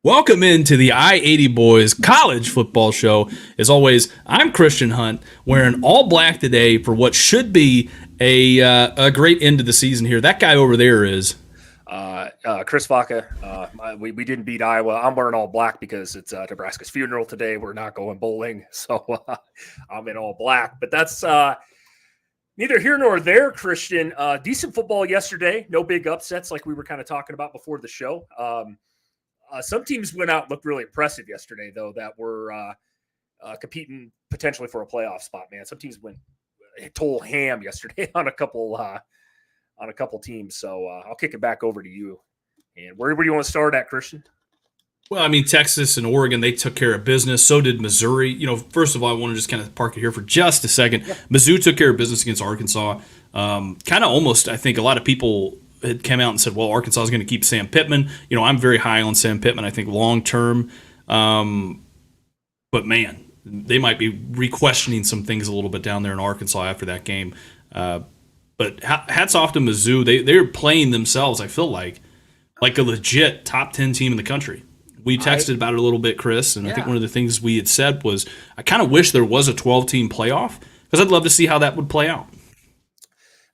Welcome into the I-80 Boys College Football Show. As always, I'm Christian Hunt, wearing all black today for what should be a great end of the season here. That guy over there is Chris Vaca. We didn't beat Iowa. I'm wearing all black because it's Nebraska's funeral today. We're not going bowling, so I'm in all black. But that's neither here nor there, Christian. Decent football yesterday. No big upsets like we were kind of talking about before the show. Some teams went out and looked really impressive yesterday, though, that were competing potentially for a playoff spot, man. Some teams went total ham yesterday on a couple teams. So I'll kick it back over to you. And where do you want to start at, Christian? Well, I mean, Texas and Oregon, they took care of business. So did Missouri. First of all, I want to just kind of park it here for just a second. Yeah. Mizzou took care of business against Arkansas. Kind of almost, I think a lot of people had come out and said, well, Arkansas is going to keep Sam Pittman. I'm very high on Sam Pittman, I think, long term. But, man, they might be re-questioning some things a little bit down there in Arkansas after that game. But hats off to Mizzou. They're playing themselves, I feel like a legit top 10 team in the country. We texted about it a little bit, Chris, and I think one of the things we had said was I kind of wish there was a 12-team playoff because I'd love to see how that would play out.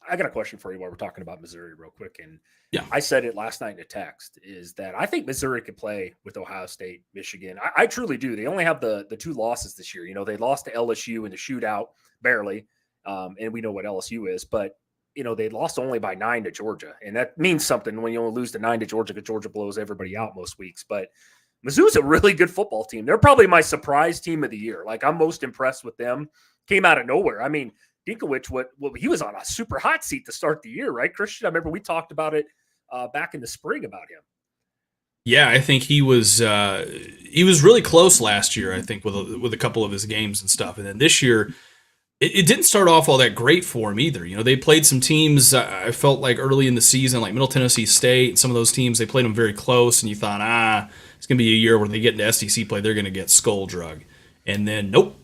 I got a question for you while we're talking about Missouri real quick. And yeah, I said it last night in a text, is that I think Missouri could play with Ohio State, Michigan. I truly do. They only have the two losses this year. They lost to LSU in the shootout, barely. And we know what LSU is, but they lost only by 9 to Georgia. And that means something when you only lose to 9 to Georgia because Georgia blows everybody out most weeks. But Mizzou's a really good football team. They're probably my surprise team of the year. Like, I'm most impressed with them. Came out of nowhere. I mean, Dinkowicz, he was on a super hot seat to start the year, right, Christian? I remember we talked about it back in the spring about him. Yeah, I think he was really close last year, I think, with a couple of his games and stuff. And then this year, it didn't start off all that great for him either. They played some teams, I felt like early in the season, like Middle Tennessee State, some of those teams, they played them very close, and you thought, it's going to be a year where they get into SEC play, they're going to get skull drug. And then, nope.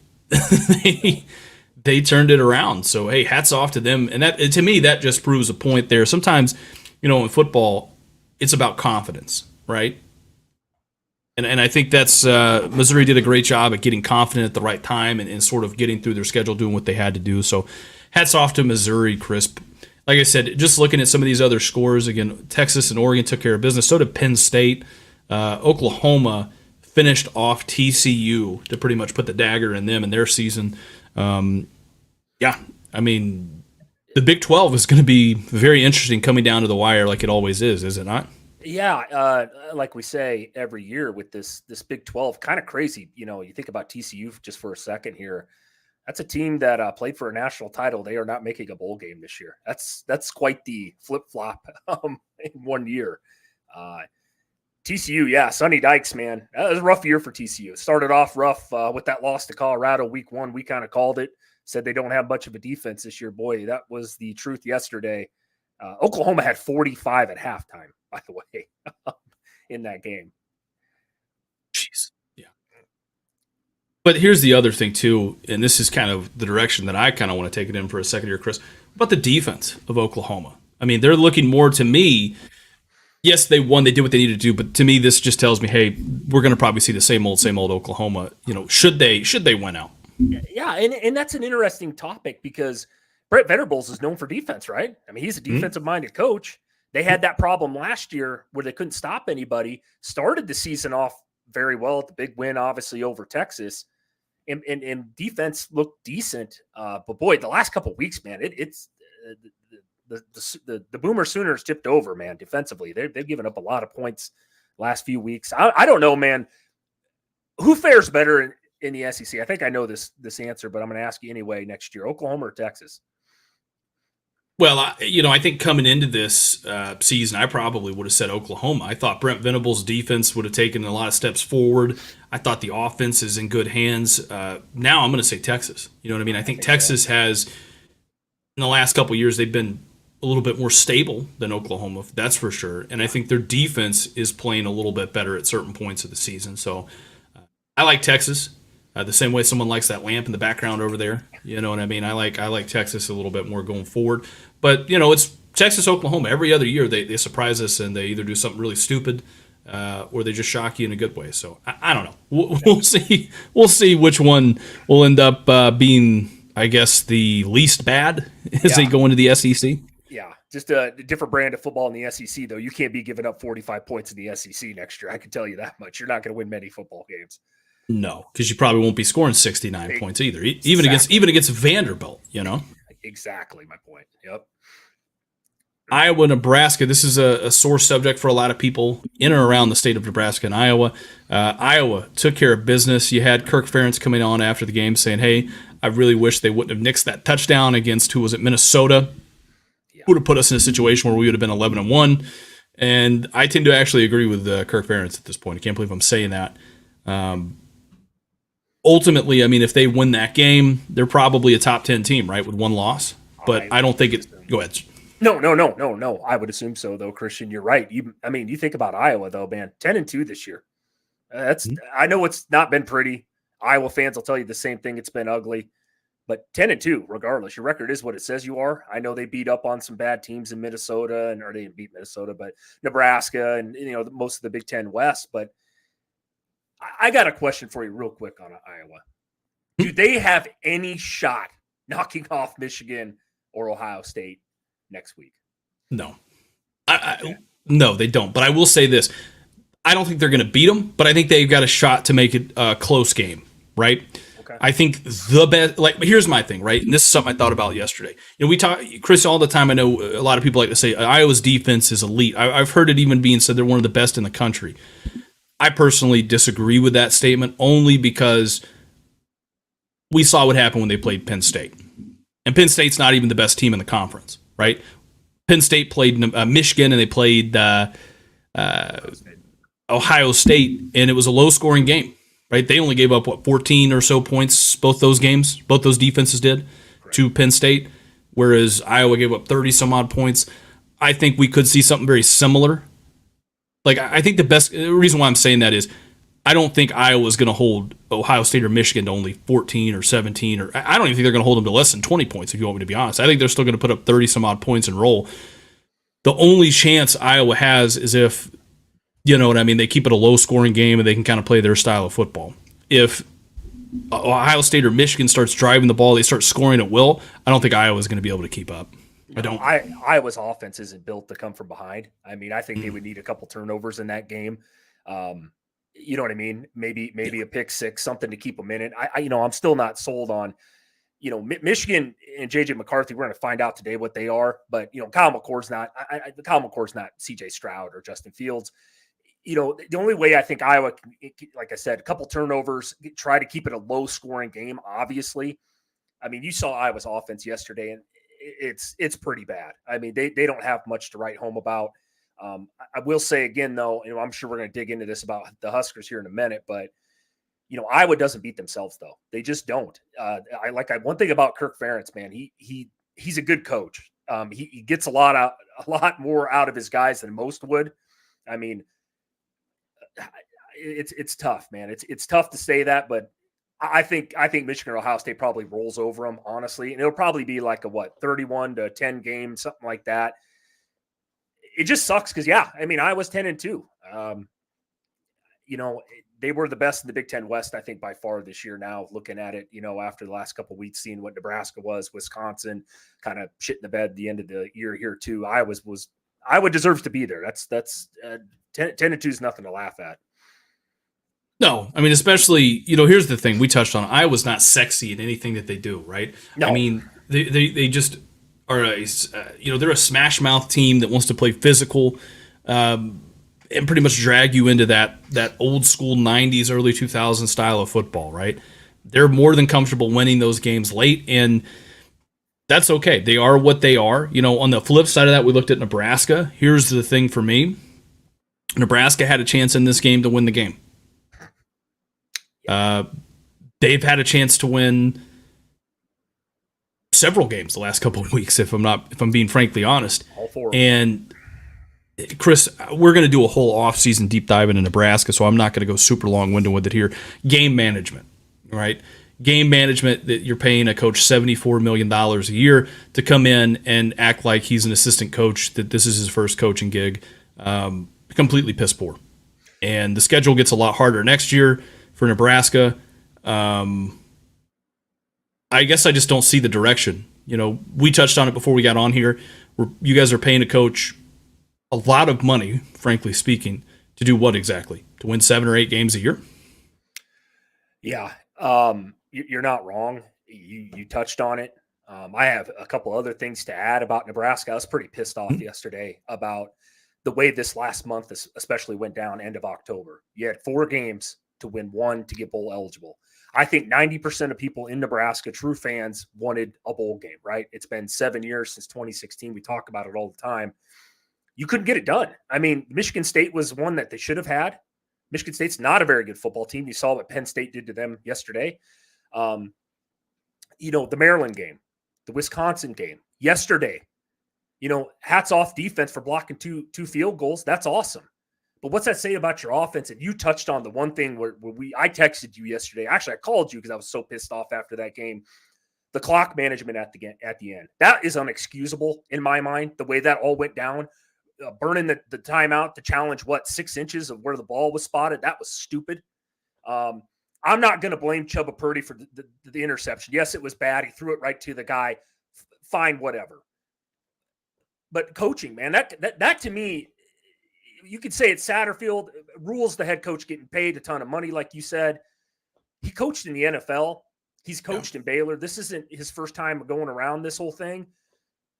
They turned it around. So, hey, hats off to them. And that, to me, that just proves a point there. Sometimes, in football, it's about confidence, right? And I think that's Missouri did a great job at getting confident at the right time and sort of getting through their schedule, doing what they had to do. So, hats off to Missouri, Chris. Like I said, just looking at some of these other scores, again, Texas and Oregon took care of business. So did Penn State. Oklahoma finished off TCU to pretty much put the dagger in them in their season. Yeah, I mean, the Big 12 is going to be very interesting coming down to the wire like it always is it not? Yeah, like we say every year with this Big 12, kind of crazy. You think about TCU just for a second here. That's a team that played for a national title. They are not making a bowl game this year. That's quite the flip-flop in 1 year. TCU, yeah, Sonny Dykes, man. That was a rough year for TCU. It started off rough with that loss to Colorado week 1. We kind of called it, said they don't have much of a defense this year. Boy, that was the truth yesterday. Oklahoma had 45 at halftime, by the way, in that game. Jeez, yeah. But here's the other thing, too, and this is kind of the direction that I kind of want to take it in for a second here, Chris, about the defense of Oklahoma. I mean, they're looking more to me. Yes, they won. They did what they needed to do, but to me, this just tells me, hey, we're going to probably see the same old Oklahoma. Should they win out? Yeah, and that's an interesting topic because Brent Venables is known for defense, right? I mean, he's a defensive-minded coach. They had that problem last year where they couldn't stop anybody. Started the season off very well at the big win, obviously over Texas, and defense looked decent. But boy, the last couple of weeks, man, it's. The Boomer Sooners tipped over, man, defensively. They've given up a lot of points last few weeks. I don't know, man. Who fares better in the SEC? I think I know this answer, but I'm going to ask you anyway next year. Oklahoma or Texas? Well, I think coming into this season, I probably would have said Oklahoma. I thought Brent Venables' defense would have taken a lot of steps forward. I thought the offense is in good hands. Now I'm going to say Texas. You know what I mean? I think Texas has, in the last couple of years, they've been a little bit more stable than Oklahoma, that's for sure. And I think their defense is playing a little bit better at certain points of the season. So I like Texas the same way someone likes that lamp in the background over there. You know what I mean? I like Texas a little bit more going forward. But, it's Texas, Oklahoma. Every other year they surprise us and they either do something really stupid or they just shock you in a good way. So I don't know. We'll see. We'll see which one will end up being, I guess, the least bad as they go into the SEC. Yeah, just a different brand of football in the SEC, though. You can't be giving up 45 points in the SEC next year. I can tell you that much. You're not going to win many football games. No, because you probably won't be scoring 69 points either, even against Vanderbilt. Exactly my point. Yep. Iowa, Nebraska. This is a sore subject for a lot of people in and around the state of Nebraska and Iowa. Iowa took care of business. You had Kirk Ferentz coming on after the game saying, "Hey, I really wish they wouldn't have nixed that touchdown against Minnesota. Would have put us in a situation where we would have been 11-1." And I tend to actually agree with Kirk Ferentz at this point. I can't believe I'm saying that. Ultimately, I mean, if they win that game, they're probably a top 10 team, right, with one loss. But I don't think it's – go ahead. No. I would assume so, though, Christian. You're right. You think about Iowa, though, man. 10-2 this year. I know it's not been pretty. Iowa fans will tell you the same thing. It's been ugly. But 10-2, regardless, your record is what it says you are. I know they beat up on some bad teams in Minnesota, or they didn't beat Minnesota, but Nebraska and most of the Big Ten West. But I got a question for you real quick on Iowa. Do they have any shot knocking off Michigan or Ohio State next week? No. No, they don't. But I will say this. I don't think they're going to beat them, but I think they've got a shot to make it a close game, right? Okay. I think the best, here's my thing, right? And this is something I thought about yesterday. We talk, Chris, all the time. I know a lot of people like to say Iowa's defense is elite. I've heard it even being said they're one of the best in the country. I personally disagree with that statement only because we saw what happened when they played Penn State. And Penn State's not even the best team in the conference, right? Penn State played Michigan and they played Ohio State, and it was a low-scoring game, right? They only gave up, 14 or so points, both those defenses did, to Penn State, whereas Iowa gave up 30-some-odd points. I think we could see something very similar. I think the reason why I'm saying that is I don't think Iowa's going to hold Ohio State or Michigan to only 14 or 17, or I don't even think they're going to hold them to less than 20 points, if you want me to be honest. I think they're still going to put up 30-some-odd points and roll. The only chance Iowa has is if, they keep it a low-scoring game and they can kind of play their style of football. If Ohio State or Michigan starts driving the ball, they start scoring at will, I don't think Iowa's going to be able to keep up. Iowa's offense isn't built to come from behind. I think they would need a couple turnovers in that game. You know what I mean? Maybe a pick six, something to keep them in it. I'm still not sold on, Michigan and JJ McCarthy. We're going to find out today what they are, but Kyle McCord's not. Kyle McCord's not CJ Stroud or Justin Fields. The only way I think Iowa can, like I said, a couple turnovers, try to keep it a low scoring game. Obviously, you saw Iowa's offense yesterday, and it's pretty bad. They don't have much to write home about. I will say again, though, I'm sure we're going to dig into this about the Huskers here in a minute, but Iowa doesn't beat themselves, though. They just don't. One thing about Kirk Ferentz, man, he's a good coach. He gets a lot more out of his guys than most would. It's tough, man. It's tough to say that, but I think Michigan or Ohio State probably rolls over them, honestly, and it'll probably be like a 31-10 game, something like that. It just sucks because Iowa's 10-2. They were the best in the Big Ten West, I think, by far this year. Now looking at it, after the last couple of weeks, seeing what Nebraska was, Wisconsin, kind of shit in the bed at the end of the year here too. Iowa deserves to be there. That's 10-2 is nothing to laugh at. No, especially, here's the thing we touched on. Iowa's not sexy in anything that they do, right? No. They just are they're a smash mouth team that wants to play physical and pretty much drag you into that old school 90s, early 2000s style of football, right? They're more than comfortable winning those games late, and that's okay. They are what they are. On the flip side of that, we looked at Nebraska. Here's the thing for me. Nebraska had a chance in this game to win the game. They've had a chance to win several games the last couple of weeks, if I'm being frankly honest. All four. And Chris, we're going to do a whole offseason deep dive into Nebraska, so I'm not going to go super long-winded with it here. Game management, right? Game management, that you're paying a coach $74 million a year to come in and act like he's an assistant coach, that this is his first coaching gig. Completely piss poor. and the schedule gets a lot harder next year for Nebraska. I guess I just don't see the direction. We touched on it before we got on here. You guys are paying a coach a lot of money, frankly speaking, to do what exactly? To win 7 or 8 games a year? Yeah, you're not wrong. You touched on it. I have a couple other things to add about Nebraska. I was pretty pissed off yesterday about the way this last month especially went down end of October. You had 4 games to win 1 to get bowl eligible. I think 90% of people in Nebraska, true fans, wanted a bowl game, right? It's been 7 years since 2016. We talk about it all the time. You couldn't get it done. I mean, Michigan State was one that they should have had. Michigan State's not a very good football team. You saw what Penn State did to them yesterday. The Maryland game, the Wisconsin game yesterday, hats off defense for blocking two field goals. That's awesome. But what's that say about your offense? And you touched on the one thing where I texted you yesterday. Actually, I called you because I was so pissed off after that game. The clock management at the end. That is unexcusable in my mind, the way that all went down. Burning the timeout to challenge 6 inches of where the ball was spotted. That was stupid. I'm not going to blame Chubba Purdy for the interception. Yes, it was bad. He threw it right to the guy. Fine, whatever. But coaching, man, that to me, you could say it's Satterfield. Rules the head coach getting paid a ton of money, like you said. He coached in the NFL. He's coached in Baylor. This isn't his first time going around this whole thing.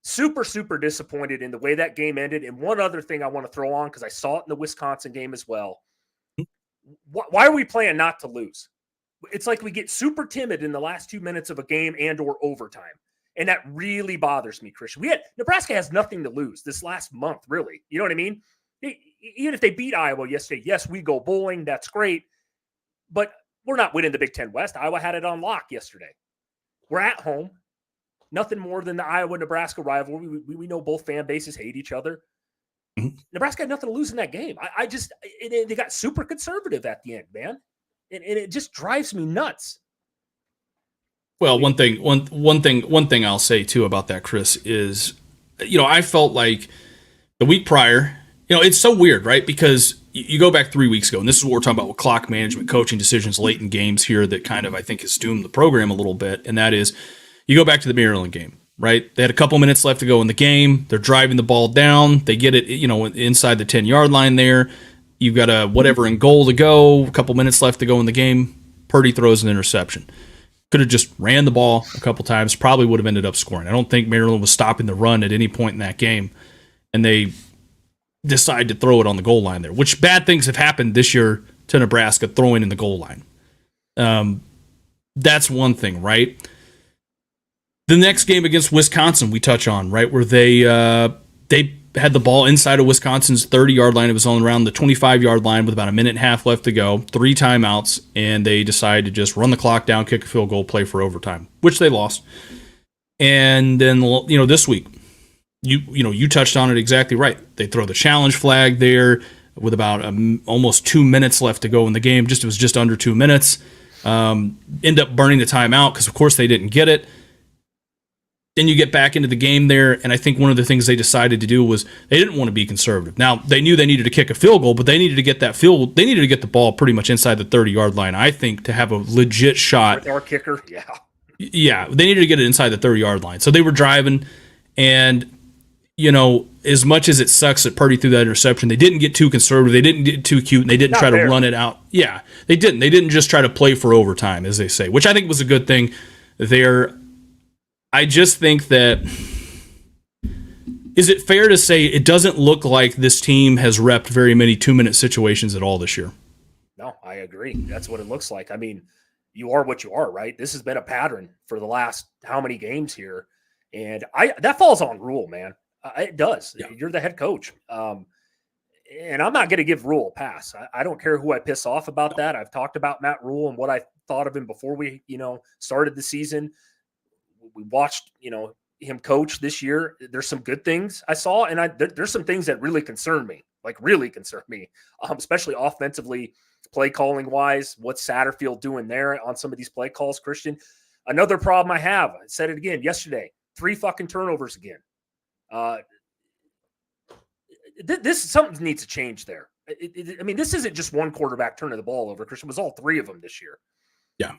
Super, super disappointed in the way that game ended. And one other thing I want to throw on, because I saw it in the Wisconsin game as well. Why are we playing not to lose? It's like we get super timid in the last 2 minutes of a game and or overtime. And that really bothers me, Christian. Nebraska has nothing to lose this last month, really. You know what I mean? Even if they beat Iowa yesterday, yes, we go bowling. That's great. But we're not winning the Big Ten West. Iowa had it on lock yesterday. We're at home. Nothing more than the Iowa-Nebraska rivalry. We know both fan bases hate each other. Mm-hmm. Nebraska had nothing to lose in that game. They got super conservative at the end, man. And it just drives me nuts. Well, one thing I'll say too about that, Chris, is, I felt like the week prior, it's so weird, right? Because you go back 3 weeks ago, and this is what we're talking about with clock management, coaching decisions late in games here that kind of, I think, has doomed the program a little bit. And that is, you go back to the Maryland game, right? They had a couple minutes left to go in the game. They're driving the ball down. They get it, inside the 10-yard line there. You've got a whatever in goal to go, a couple minutes left to go in the game. Purdy throws an interception. Could have just ran the ball a couple times, probably would have ended up scoring. I don't think Maryland was stopping the run at any point in that game. And they decide to throw it on the goal line there, which bad things have happened this year to Nebraska throwing in the goal line. That's one thing, right? The next game against Wisconsin we touch on, right, where they had the ball inside of Wisconsin's 30-yard line. It was on around the 25-yard line with about a minute and a half left to go, 3 timeouts, and they decided to just run the clock down, kick a field goal, play for overtime, which they lost. And then, this week, you touched on it exactly right. They throw the challenge flag there with about almost 2 minutes left to go in the game. It was just under 2 minutes. End up burning the timeout because, of course, they didn't get it. Then you get back into the game there, and I think one of the things they decided to do was they didn't want to be conservative. Now, they knew they needed to kick a field goal, but they needed to get they needed to get the ball pretty much inside the 30-yard line, I think, to have a legit shot. With our kicker, yeah. Yeah, they needed to get it inside the 30-yard line. So they were driving, and, as much as it sucks that Purdy threw that interception, they didn't get too conservative. They didn't get too cute, and they didn't try to run it out. Yeah, they didn't. They didn't just try to play for overtime, as they say, which I think was a good thing there. I just think that, is it fair to say it doesn't look like this team has repped very many 2-minute situations at all this year? No, I agree. That's what it looks like. I mean, you are what you are, right? This has been a pattern for the last how many games here. And that falls on Rule, man. It does. Yeah. You're the head coach. And I'm not going to give Rule a pass. I don't care who I piss off about that. I've talked about Matt Rule and what I thought of him before we, started the season. We watched, him coach this year. There's some good things I saw, and there's some things that really concern me, especially offensively, play calling wise. What's Satterfield doing there on some of these play calls, Christian? Another problem I have, I said it again yesterday, 3 fucking turnovers again. Something needs to change there. I mean, this isn't just one quarterback turning the ball over. Christian, was all three of them this year. Yeah.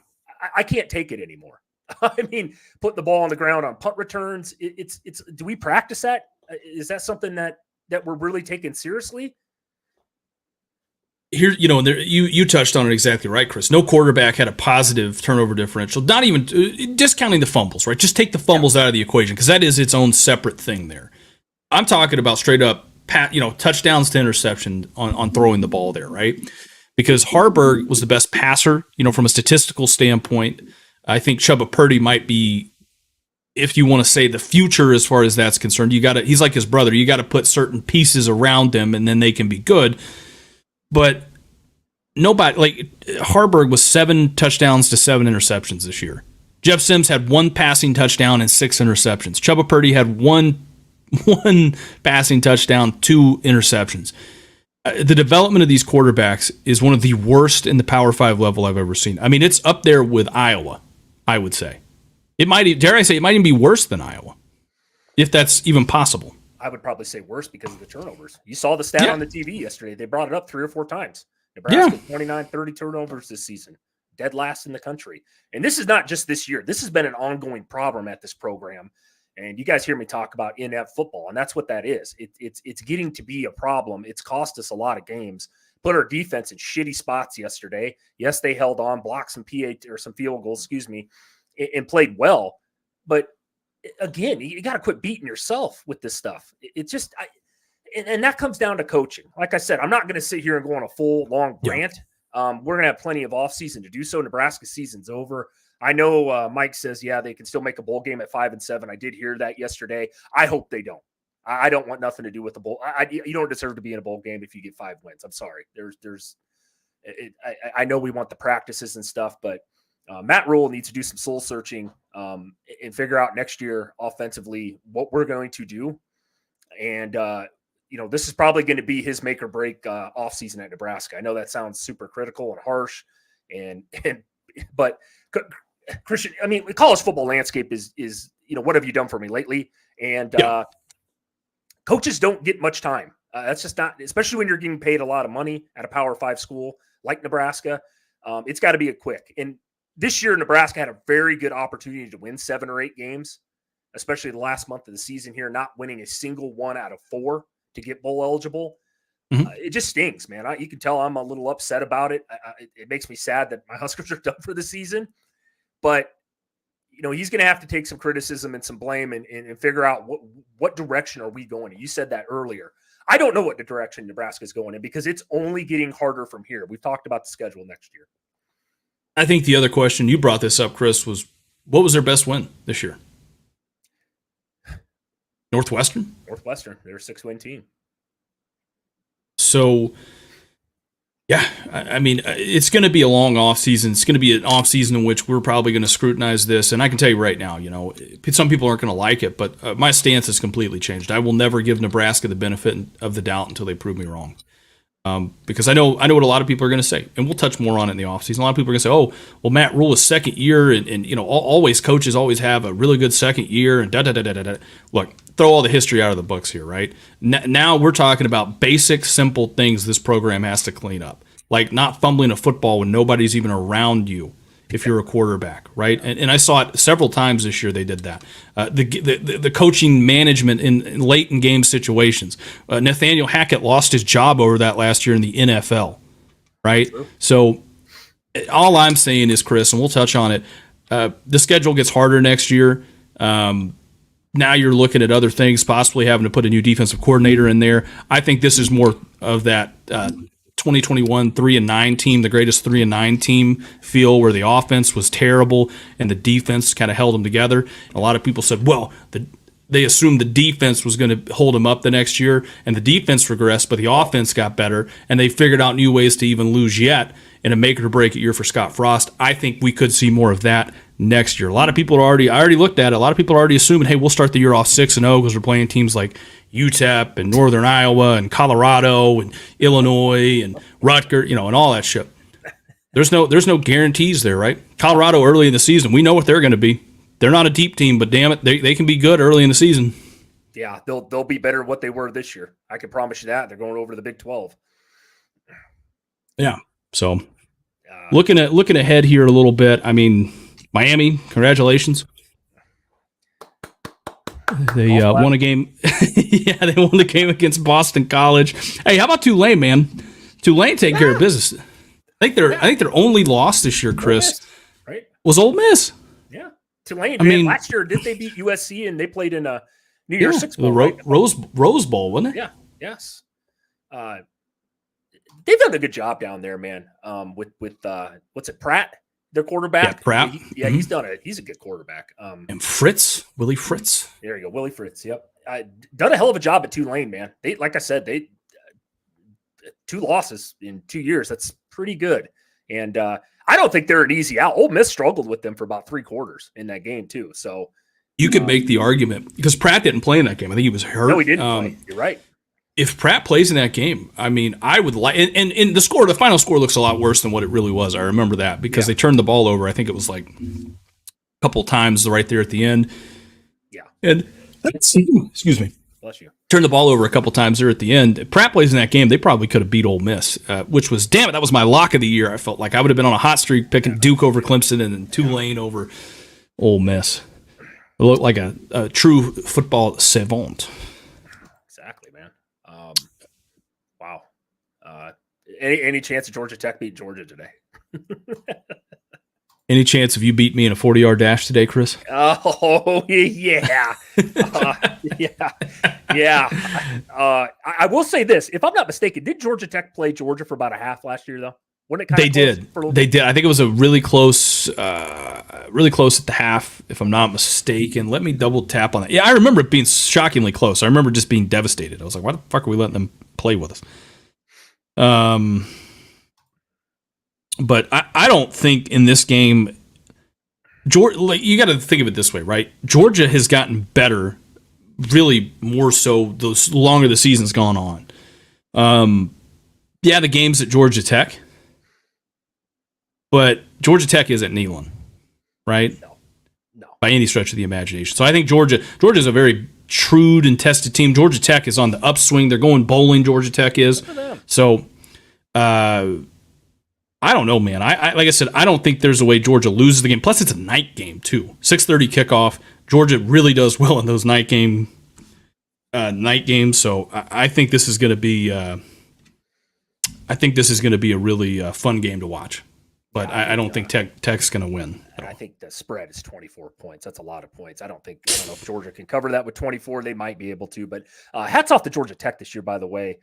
I can't take it anymore. I mean, putting the ball on the ground on punt returns. It's. Do we practice that? Is that something that we're really taking seriously? Here, and you touched on it exactly right, Chris. No quarterback had a positive turnover differential. Not even discounting the fumbles, right? Just take the fumbles out of the equation because that is its own separate thing there. I'm talking about straight up, touchdowns to interception on throwing the ball there, right? Because Harburg was the best passer, from a statistical standpoint. I think Chubba Purdy might be, if you want to say the future as far as that's concerned. He's like his brother. You got to put certain pieces around them, and then they can be good. But nobody, like Harburg was 7 touchdowns to 7 interceptions this year. Jeff Sims had 1 passing touchdown and 6 interceptions. Chubba Purdy had one passing touchdown, 2 interceptions. The development of these quarterbacks is one of the worst in the Power 5 level I've ever seen. I mean, it's up there with Iowa, I would say. It might even be worse than Iowa, if that's even possible. I would probably say worse because of the turnovers. You saw the stat on the TV yesterday. They brought it up 3 or 4 times. Nebraska 29-30 turnovers this season, dead last in the country. And this is not just this year. This has been an ongoing problem at this program. And you guys hear me talk about inept football, and that's what that is. It's getting to be a problem. It's cost us a lot of games. Put our defense in shitty spots yesterday. Yes, they held on, blocked some some field goals, and played well. But again, you got to quit beating yourself with this stuff. It's just, and that comes down to coaching. Like I said, I'm not going to sit here and go on a full long rant. We're going to have plenty of offseason to do so. Nebraska season's over. I know Mike says, they can still make a bowl game at 5-7. I did hear that yesterday. I hope they don't. I don't want nothing to do with the bowl. You don't deserve to be in a bowl game if you get 5 wins. I'm sorry. I know we want the practices and stuff, but Matt Rhule needs to do some soul searching and figure out next year offensively what we're going to do. And, this is probably going to be his make or break offseason at Nebraska. I know that sounds super critical and harsh, but Christian, I mean, the college football landscape is what have you done for me lately? And coaches don't get much time. That's just not, especially when you're getting paid a lot of money at a Power 5 school like Nebraska. It's got to be a quick. And this year, Nebraska had a very good opportunity to win 7 or 8 games, especially the last month of the season here, not winning a single one out of 4 to get bowl eligible. Mm-hmm. It just stings, man. You can tell I'm a little upset about it. It makes me sad that my Huskers are done for the season. But, he's going to have to take some criticism and some blame and figure out what direction are we going in. You said that earlier. I don't know what the direction Nebraska is going in because it's only getting harder from here. We've talked about the schedule next year. I think the other question, you brought this up, Chris, was what was their best win this year? Northwestern? Northwestern. They're a 6-win team. So, I mean, it's going to be a long offseason. It's going to be an offseason in which we're probably going to scrutinize this. And I can tell you right now, some people aren't going to like it, but my stance has completely changed. I will never give Nebraska the benefit of the doubt until they prove me wrong. Because I know what a lot of people are going to say, and we'll touch more on it in the offseason. A lot of people are going to say, "Oh, well, Matt Rhule is second year, and always coaches always have a really good second year." And da. Look, throw all the history out of the books here, right? Now we're talking about basic, simple things this program has to clean up, like not fumbling a football when nobody's even around you. If you're a quarterback, right? And I saw it several times this year. They did that. The coaching management in late in game situations. Nathaniel Hackett lost his job over that last year in the NFL, right? True. So all I'm saying is, Chris, and we'll touch on it. The schedule gets harder next year. Now you're looking at other things, possibly having to put a new defensive coordinator in there. I think this is more of that 2021 3-9 team, the greatest 3-9 team feel, where the offense was terrible and the defense kind of held them together. A lot of people said, well, they assumed the defense was going to hold them up the next year, and the defense regressed, but the offense got better, and they figured out new ways to even lose yet in a make or break year for Scott Frost. I think we could see more of that next year. A lot of people I already looked at it. A lot of people are already assuming, hey, we'll start the year off 6-0 because we're playing teams like UTEP and Northern Iowa and Colorado and Illinois and Rutgers, and all that shit. There's no guarantees there, right? Colorado early in the season, we know what they're going to be. They're not a deep team, but damn it, they can be good early in the season. Yeah, they'll be better than what they were this year. I can promise you that. They're going over to the Big 12. Yeah. So Uh, looking ahead here a little bit. I mean, Miami, congratulations. They won a game. Yeah, they won the game against Boston College. Hey, how about Tulane, man? Tulane taking care of business. I think their only loss this year, Chris, right? was Ole Miss. Yeah. Tulane. I mean, last year, did they beat USC and they played in a New Year's Six the Bowl? Right? Rose Bowl, wasn't it? Yeah. Yes. They've done a good job down there, man. With what's it, Pratt, their quarterback? Yeah, Pratt. He's a good quarterback. And Willie Fritz. There you go, Willie Fritz. Yep, done a hell of a job at Tulane, man. They, like I said, 2 losses in 2 years. That's pretty good. And I don't think they're an easy out. Ole Miss struggled with them for about 3 quarters in that game too. So you could make the argument because Pratt didn't play in that game. I think he was hurt. No, he didn't play. You're right. If Pratt plays in that game, I mean, I would like, and the final score looks a lot worse than what it really was. I remember that because they turned the ball over. I think it was like a couple times right there at the end. Yeah. And excuse me. Bless you. Turned the ball over a couple times there at the end. If Pratt plays in that game, they probably could have beat Ole Miss, which was, damn it, that was my lock of the year. I felt like I would have been on a hot streak picking Duke over Clemson and then Tulane over Ole Miss. It looked like a true football savant. Exactly, man. Wow. Any chance of Georgia Tech beat Georgia today? Any chance of you beat me in a 40-yard dash today, Chris? Oh, yeah. Yeah. I will say this. If I'm not mistaken, did Georgia Tech play Georgia for about a half last year, though? Wasn't it They did. They did. I think it was a really close at the half, if I'm not mistaken. Let me double tap on that. Yeah, I remember it being shockingly close. I remember just being devastated. I was like, why the fuck are we letting them play with us? But I don't think in this game, Georgia, like, you got to think of it this way, right? Georgia has gotten better, really more so the longer the season's gone on. Yeah, the game's at Georgia Tech, but Georgia Tech isn't Neyland, right? No. By any stretch of the imagination. So I think Georgia's a very shrewd and tested team. Georgia Tech is on the upswing. They're going bowling. Georgia Tech is. So, I don't know, man. I like I said, I don't think there's a way Georgia loses the game. Plus, it's a night game too. 6:30 kickoff. Georgia really does well in those night games. So I think this is going to be. I think this is going to be a really fun game to watch. But I don't think Tech's going to win. And I think the spread is 24 points. That's a lot of points. I don't know if Georgia can cover that with 24. They might be able to. But hats off to Georgia Tech this year, by the way.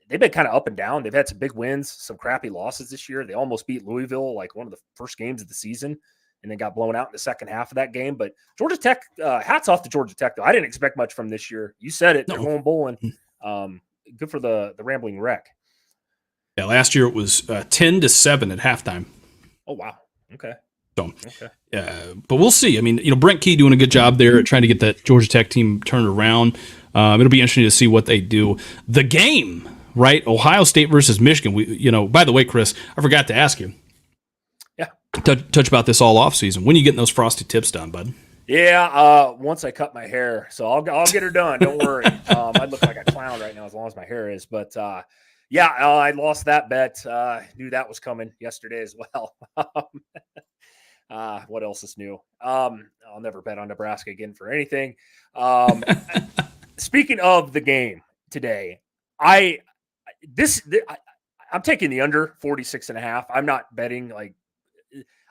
They've been kind of up and down. They've had some big wins, some crappy losses this year. They almost beat Louisville, like one of the first games of the season, and then got blown out in the second half of that game. But Georgia Tech, hats off to Georgia Tech, though. I didn't expect much from this year. You said it. No. They're going bowling. Good for the Rambling Wreck. Yeah, last year it was 10-7 at halftime. Oh, wow. Okay. So, but we'll see. I mean, Brent Key doing a good job there at trying to get that Georgia Tech team turned around. It'll be interesting to see what they do. The game, right? Ohio State versus Michigan. By the way, Chris, I forgot to ask you. Yeah. Touch about this all off season. When are you getting those frosty tips done, bud? Yeah, once I cut my hair, so I'll get her done. Don't worry. I look like a clown right now as long as my hair is, but I lost that bet. Knew that was coming yesterday as well. What else is new? I'll never bet on Nebraska again for anything. Speaking of the game today, I'm taking the under 46.5. I'm not betting. Like,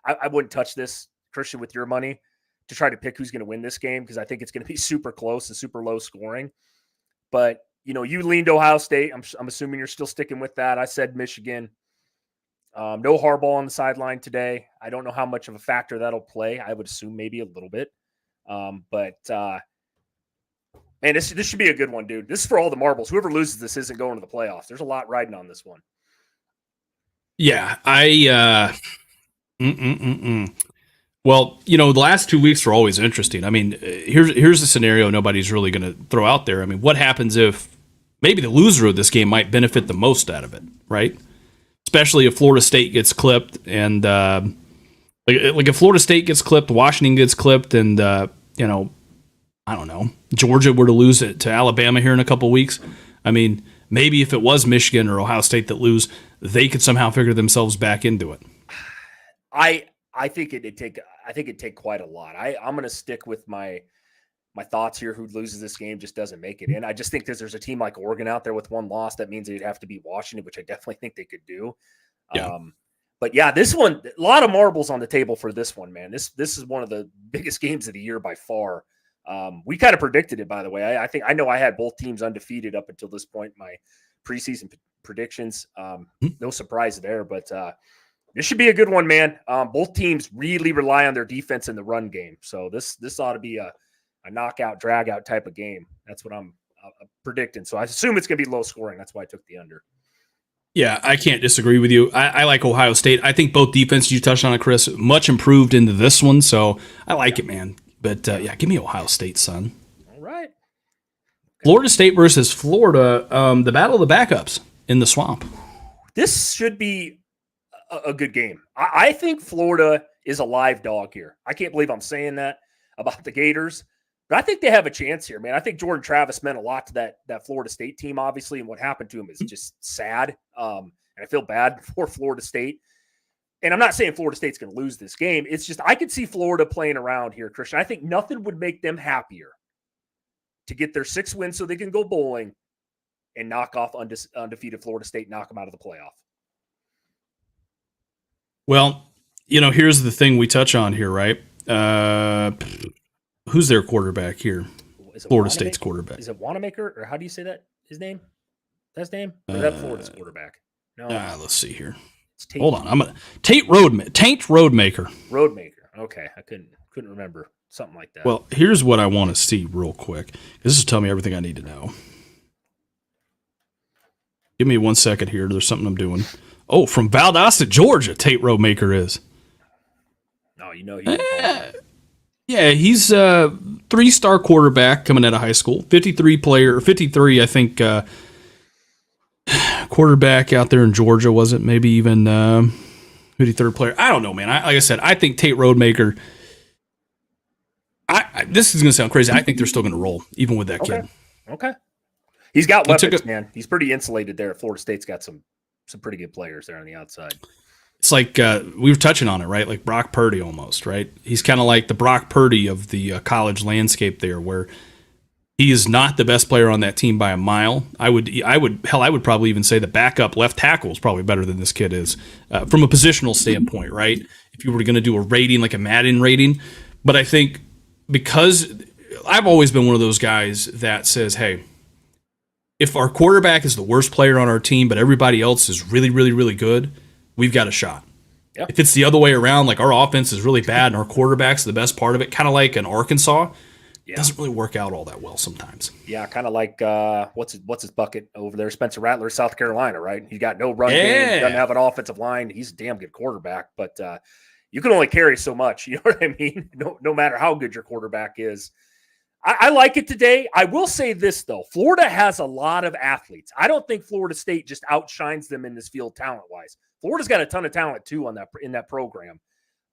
I wouldn't touch this, Christian, with your money to try to pick who's going to win this game, because I think it's going to be super close and super low scoring. But you leaned Ohio State. I'm assuming you're still sticking with that. I said Michigan. No Harbaugh on the sideline today. I don't know how much of a factor that'll play. I would assume maybe a little bit. Man, this should be a good one, dude. This is for all the marbles. Whoever loses this isn't going to the playoffs. There's a lot riding on this one. Yeah, Well, the last 2 weeks were always interesting. I mean, here's a scenario nobody's really going to throw out there. I mean, what happens if maybe the loser of this game might benefit the most out of it, right? Especially if Florida State gets clipped, and like if Florida State gets clipped, Washington gets clipped, and I don't know, Georgia were to lose it to Alabama here in a couple weeks. I mean, maybe if it was Michigan or Ohio State that lose, they could somehow figure themselves back into it. I think it'd take quite a lot. I'm going to stick with my thoughts here. Who loses this game just doesn't make it in. I just think there's a team like Oregon out there with one loss. That means they'd have to beat Washington, which I definitely think they could do. Yeah. But yeah, this one, a lot of marbles on the table for this one, man. This is one of the biggest games of the year by far. We kind of predicted it, by the way. I know I had both teams undefeated up until this point. My preseason predictions, no surprise there, but this should be a good one, man. Both teams really rely on their defense in the run game, so this ought to be a knockout, drag out type of game. That's what I'm predicting. So I assume it's going to be low scoring. That's why I took the under. Yeah, I can't disagree with you. I like Ohio State. I think both defenses you touched on it, Chris, much improved into this one. So I like it, man. But yeah, give me Ohio State, son. All right. Florida State versus Florida, the battle of the backups in the swamp. This should be a good game. I think Florida is a live dog here. I can't believe I'm saying that about the Gators, but I think they have a chance here, man. I think Jordan Travis meant a lot to that Florida State team, obviously, and what happened to him is just sad. And I feel bad for Florida State. And I'm not saying Florida State's going to lose this game. It's just I could see Florida playing around here, Christian. I think nothing would make them happier to get their 6 wins so they can go bowling and knock off undefeated Florida State, knock them out of the playoff. Well, here's the thing we touch on here, right? Who's their quarterback here? Florida State's quarterback. Is it Wanamaker, or how do you say that? His name? That's his name? Or is that Florida's quarterback? No. Let's see here. Hold on. Tate Roadmaker. Roadmaker. Okay. I couldn't remember. Something like that. Well, here's what I want to see real quick. This is telling me everything I need to know. Give me 1 second here. There's something I'm doing. Oh, from Valdosta, Georgia, Tate Roadmaker is. No, he's yeah, he's a 3-star quarterback coming out of high school. 53, I think, quarterback out there in Georgia, was it? Maybe even 53rd player. I don't know, man. Like I said, I think Tate Roadmaker. This is going to sound crazy. I think they're still going to roll, even with that kid. Okay. He's got weapons, man. He's pretty insulated there. Florida State's got some pretty good players there on the outside. It's like we were touching on it, right? Like Brock Purdy almost, right? He's kind of like the Brock Purdy of the college landscape there, where he is not the best player on that team by a mile. I would probably even say the backup left tackle is probably better than this kid is from a positional standpoint, right? If you were going to do a rating, like a Madden rating. But I think because I've always been one of those guys that says, hey, if our quarterback is the worst player on our team, but everybody else is really, really, really good, we've got a shot. Yep. If it's the other way around, like our offense is really bad and our quarterback's the best part of it, kind of like in Arkansas, it doesn't really work out all that well sometimes. Yeah, kind of like what's his bucket over there, Spencer Rattler, South Carolina, right? He got no run game, doesn't have an offensive line. He's a damn good quarterback, but you can only carry so much. You know what I mean? No matter how good your quarterback is. I like it today. I will say this, though. Florida has a lot of athletes. I don't think Florida State just outshines them in this field talent-wise. Florida's got a ton of talent, too, in that program.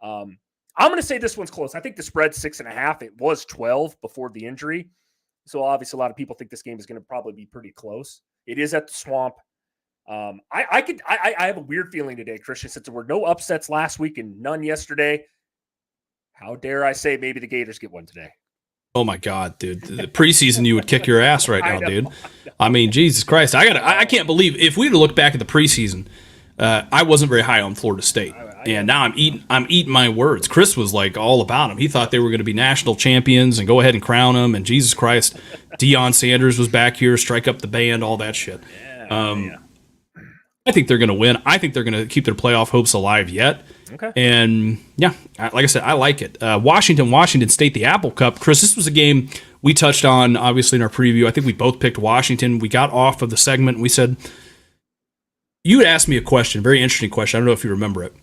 I'm going to say this one's close. I think the spread's 6.5. It was 12 before the injury. So, obviously, a lot of people think this game is going to probably be pretty close. It is at the Swamp. I have a weird feeling today, Christian, since there were no upsets last week and none yesterday. How dare I say maybe the Gators get one today? Oh my God, dude! The preseason, you would kick your ass right now, dude. I mean, Jesus Christ! I can't believe if we were to look back at the preseason, I wasn't very high on Florida State, and now I'm eating my words. Chris was like all about them. He thought they were going to be national champions and go ahead and crown them. And Jesus Christ, Deion Sanders was back here, strike up the band, all that shit. I think they're going to win. I think they're going to keep their playoff hopes alive yet. Okay. And, yeah, like I said, I like it. Washington State, the Apple Cup. Chris, this was a game we touched on, obviously, in our preview. I think we both picked Washington. We got off of the segment, and we said, you had asked me a question, a very interesting question. I don't know if you remember it.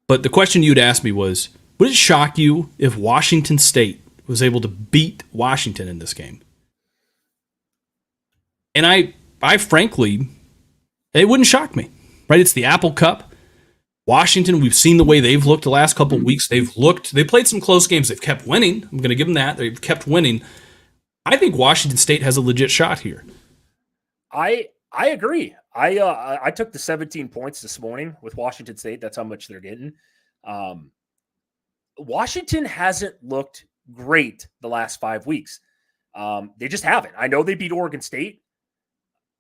But the question you'd asked me was, would it shock you if Washington State was able to beat Washington in this game? And I frankly, it wouldn't shock me, right? It's the Apple Cup. Washington, we've seen the way they've looked the last couple of weeks. They played some close games. They've kept winning. I'm going to give them that. They've kept winning. I think Washington State has a legit shot here. I I agree. I took the 17 points this morning with Washington State. That's how much they're getting. Washington hasn't looked great the last 5 weeks. They just haven't. I know they beat Oregon State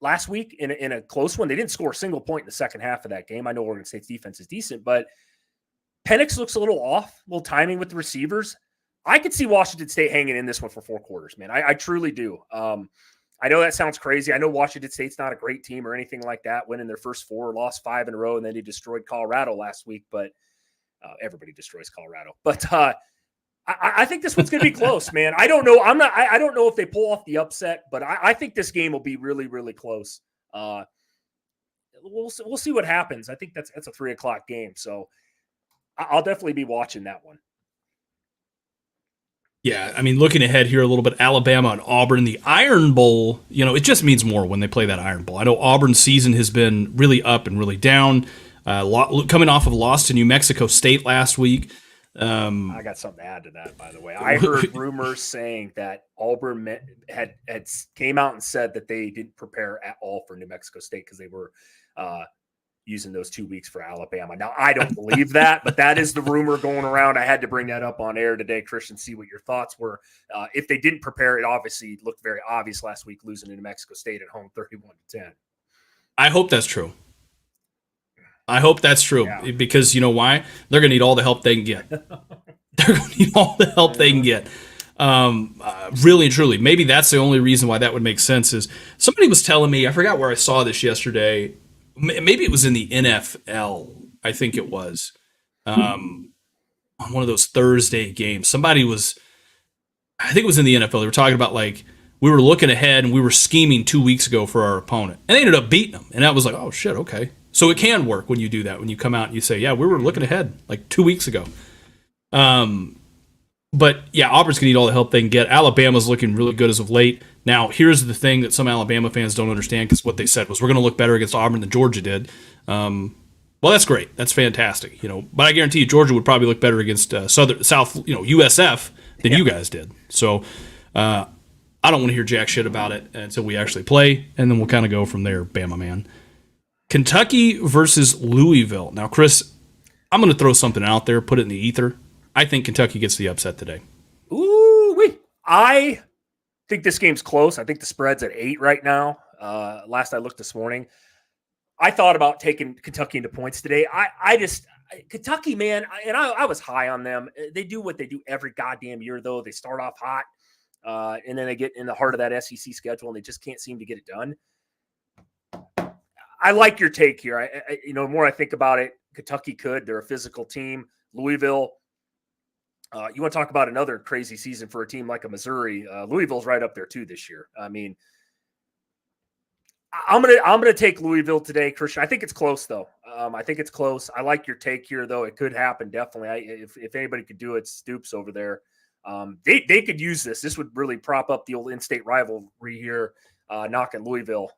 last week in a close one. They didn't score a single point in the second half of that game. I know Oregon State's defense is decent, but Penix looks a little off, a little timing with the receivers. I could see Washington State hanging in this one for 4 quarters, man. I truly do. I know that sounds crazy. I know Washington State's not a great team or anything like that, winning their first 4, lost 5 in a row, and then they destroyed Colorado last week, but everybody destroys Colorado. But I think this one's going to be close, man. I don't know. I don't know if they pull off the upset, but I think this game will be really, really close. We'll see what happens. I think that's a 3:00 game, so I'll definitely be watching that one. Yeah, I mean, looking ahead here a little bit, Alabama and Auburn, the Iron Bowl, it just means more when they play that Iron Bowl. I know Auburn's season has been really up and really down, coming off of a loss to New Mexico State last week. I got something to add to that, by the way. I heard rumors saying that Auburn had came out and said that they didn't prepare at all for New Mexico State because they were using those 2 weeks for Alabama. Now, I don't believe that, but that is the rumor going around. I had to bring that up on air today, Christian, see what your thoughts were. If they didn't prepare, it obviously looked very obvious last week, losing to New Mexico State at home 31-10. I hope that's true. Yeah. Because you know why? They're going to need all the help they can get. They're going to need all the help they can get. Really and truly. Maybe that's the only reason why that would make sense is somebody was telling me, I forgot where I saw this yesterday. Maybe it was in the NFL, I think it was, on one of those Thursday games. I think it was in the NFL. They were talking about like we were looking ahead and we were scheming 2 weeks ago for our opponent. And they ended up beating them. And that was like, oh, shit, okay. So it can work when you do that, when you come out and you say, yeah, we were looking ahead like 2 weeks ago. But, yeah, Auburn's going to need all the help they can get. Alabama's looking really good as of late. Now, here's the thing that some Alabama fans don't understand because what they said was we're going to look better against Auburn than Georgia did. Well, that's great. That's fantastic. But I guarantee you Georgia would probably look better against South, USF than you guys did. So I don't want to hear jack shit about it until we actually play, and then we'll kind of go from there, Bama man. Kentucky versus Louisville. Now, Chris, I'm going to throw something out there, put it in the ether. I think Kentucky gets the upset today. Ooh-wee. I think this game's close. I think the spread's at 8 right now. Last I looked this morning. I thought about taking Kentucky into points today. Kentucky, man, and I was high on them. They do what they do every goddamn year, though. They start off hot, and then they get in the heart of that SEC schedule, and they just can't seem to get it done. I like your take here. The more I think about it, Kentucky could. They're a physical team. Louisville, you want to talk about another crazy season for a team like a Missouri? Louisville's right up there too this year. I mean, I'm gonna take Louisville today, Christian. I think it's close though. I think it's close. I like your take here though. It could happen definitely. If anybody could do it, Stoops over there. They could use this. This would really prop up the old in-state rivalry here, knocking Louisville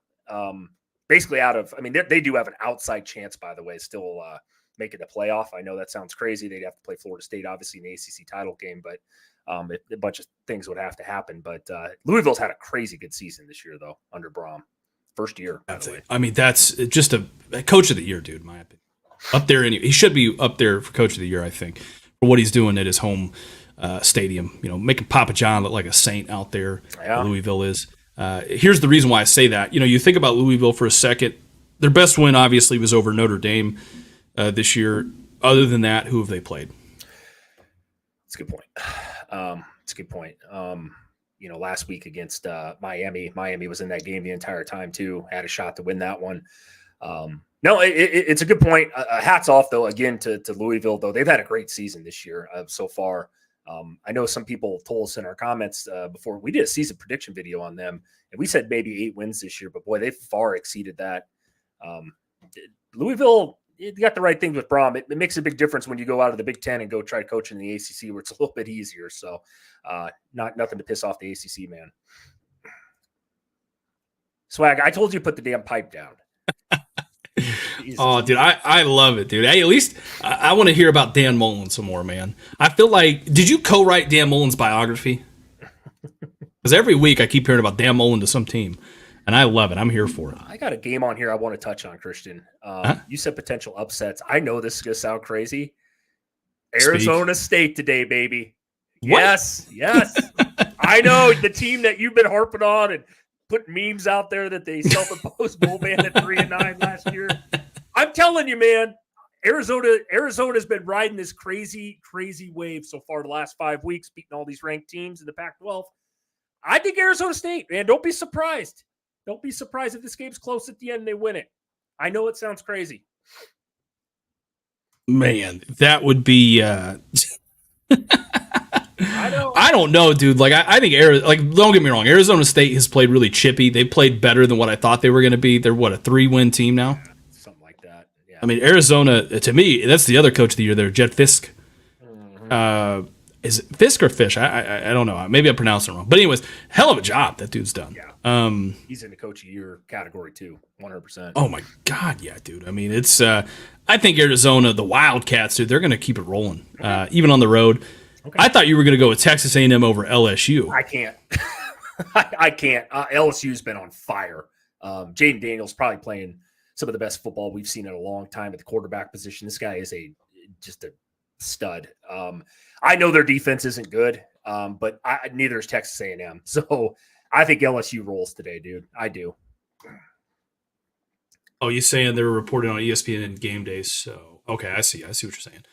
basically out of. I mean, they do have an outside chance, by the way, still making the playoff. I know that sounds crazy. They'd have to play Florida State, obviously, in the ACC title game, but a bunch of things would have to happen. But Louisville's had a crazy good season this year, though, under Braum. First year, by the way. I mean, that's just a coach of the year, dude, in my opinion. Up there, he should be up there for coach of the year, I think, for what he's doing at his home stadium. Making Papa John look like a saint out there. Yeah. Louisville is. Here's the reason why I say that. You think about Louisville for a second. Their best win, obviously, was over Notre Dame this year. Other than that, who have they played? That's a good point. Last week against Miami. Miami was in that game the entire time, too. Had a shot to win that one. No, it's a good point. Hats off, though, again, to Louisville, though. They've had a great season this year so far. I know some people told us in our comments before we did a season prediction video on them, and we said maybe 8 wins this year, but boy, they far exceeded that. Louisville, you got the right things with Braum. It makes a big difference when you go out of the Big Ten and go try coaching the ACC, where it's a little bit easier. So, nothing to piss off the ACC, man. Swag, I told you to put the damn pipe down. Oh, dude, I love it, dude. Hey, at least I want to hear about Dan Mullen some more, man. I feel like, did you co-write Dan Mullen's biography? Because every week I keep hearing about Dan Mullen to some team. and I love it. I'm here for it. I got a game on here I want to touch on, Christian. Huh? You said potential upsets. I know this is going to sound crazy. Speak. Arizona State today, baby. What? Yes. I know the team that you've been harping on and putting memes out there that they self-imposed bowl ban at 3-9 last year. I'm telling you, man, Arizona's been riding this crazy wave so far the last 5 weeks, beating all these ranked teams in the Pac-12. I think Arizona State, man, don't be surprised. Don't be surprised if this game's close at the end and they win it. I know it sounds crazy. Man, that would be. I know. I don't know, dude. Like I think don't get me wrong. Arizona State has played really chippy. They played better than what I thought they were going to be. They're a 3-win team now. Something like that. Yeah. I mean, Arizona to me, that's the other coach of the year. There, Jed Fisk. Mm-hmm. Is it Fisk or Fish? I don't know. Maybe I'm pronouncing it wrong. But anyways, hell of a job that dude's done. Yeah. He's in the coach of year category too, 100%. Oh my God, yeah, dude. I mean, it's. I think Arizona, the Wildcats, dude, they're going to keep it rolling, even on the road. Okay. I thought you were going to go with Texas A&M over LSU. I can't. I can't. LSU's been on fire. Jaden Daniels probably playing some of the best football we've seen in a long time at the quarterback position. This guy is just a stud. I know their defense isn't good, but neither is Texas A&M. So I think LSU rolls today, dude. I do. Oh, you saying they were reported on ESPN in game days? So okay, I see what you're saying.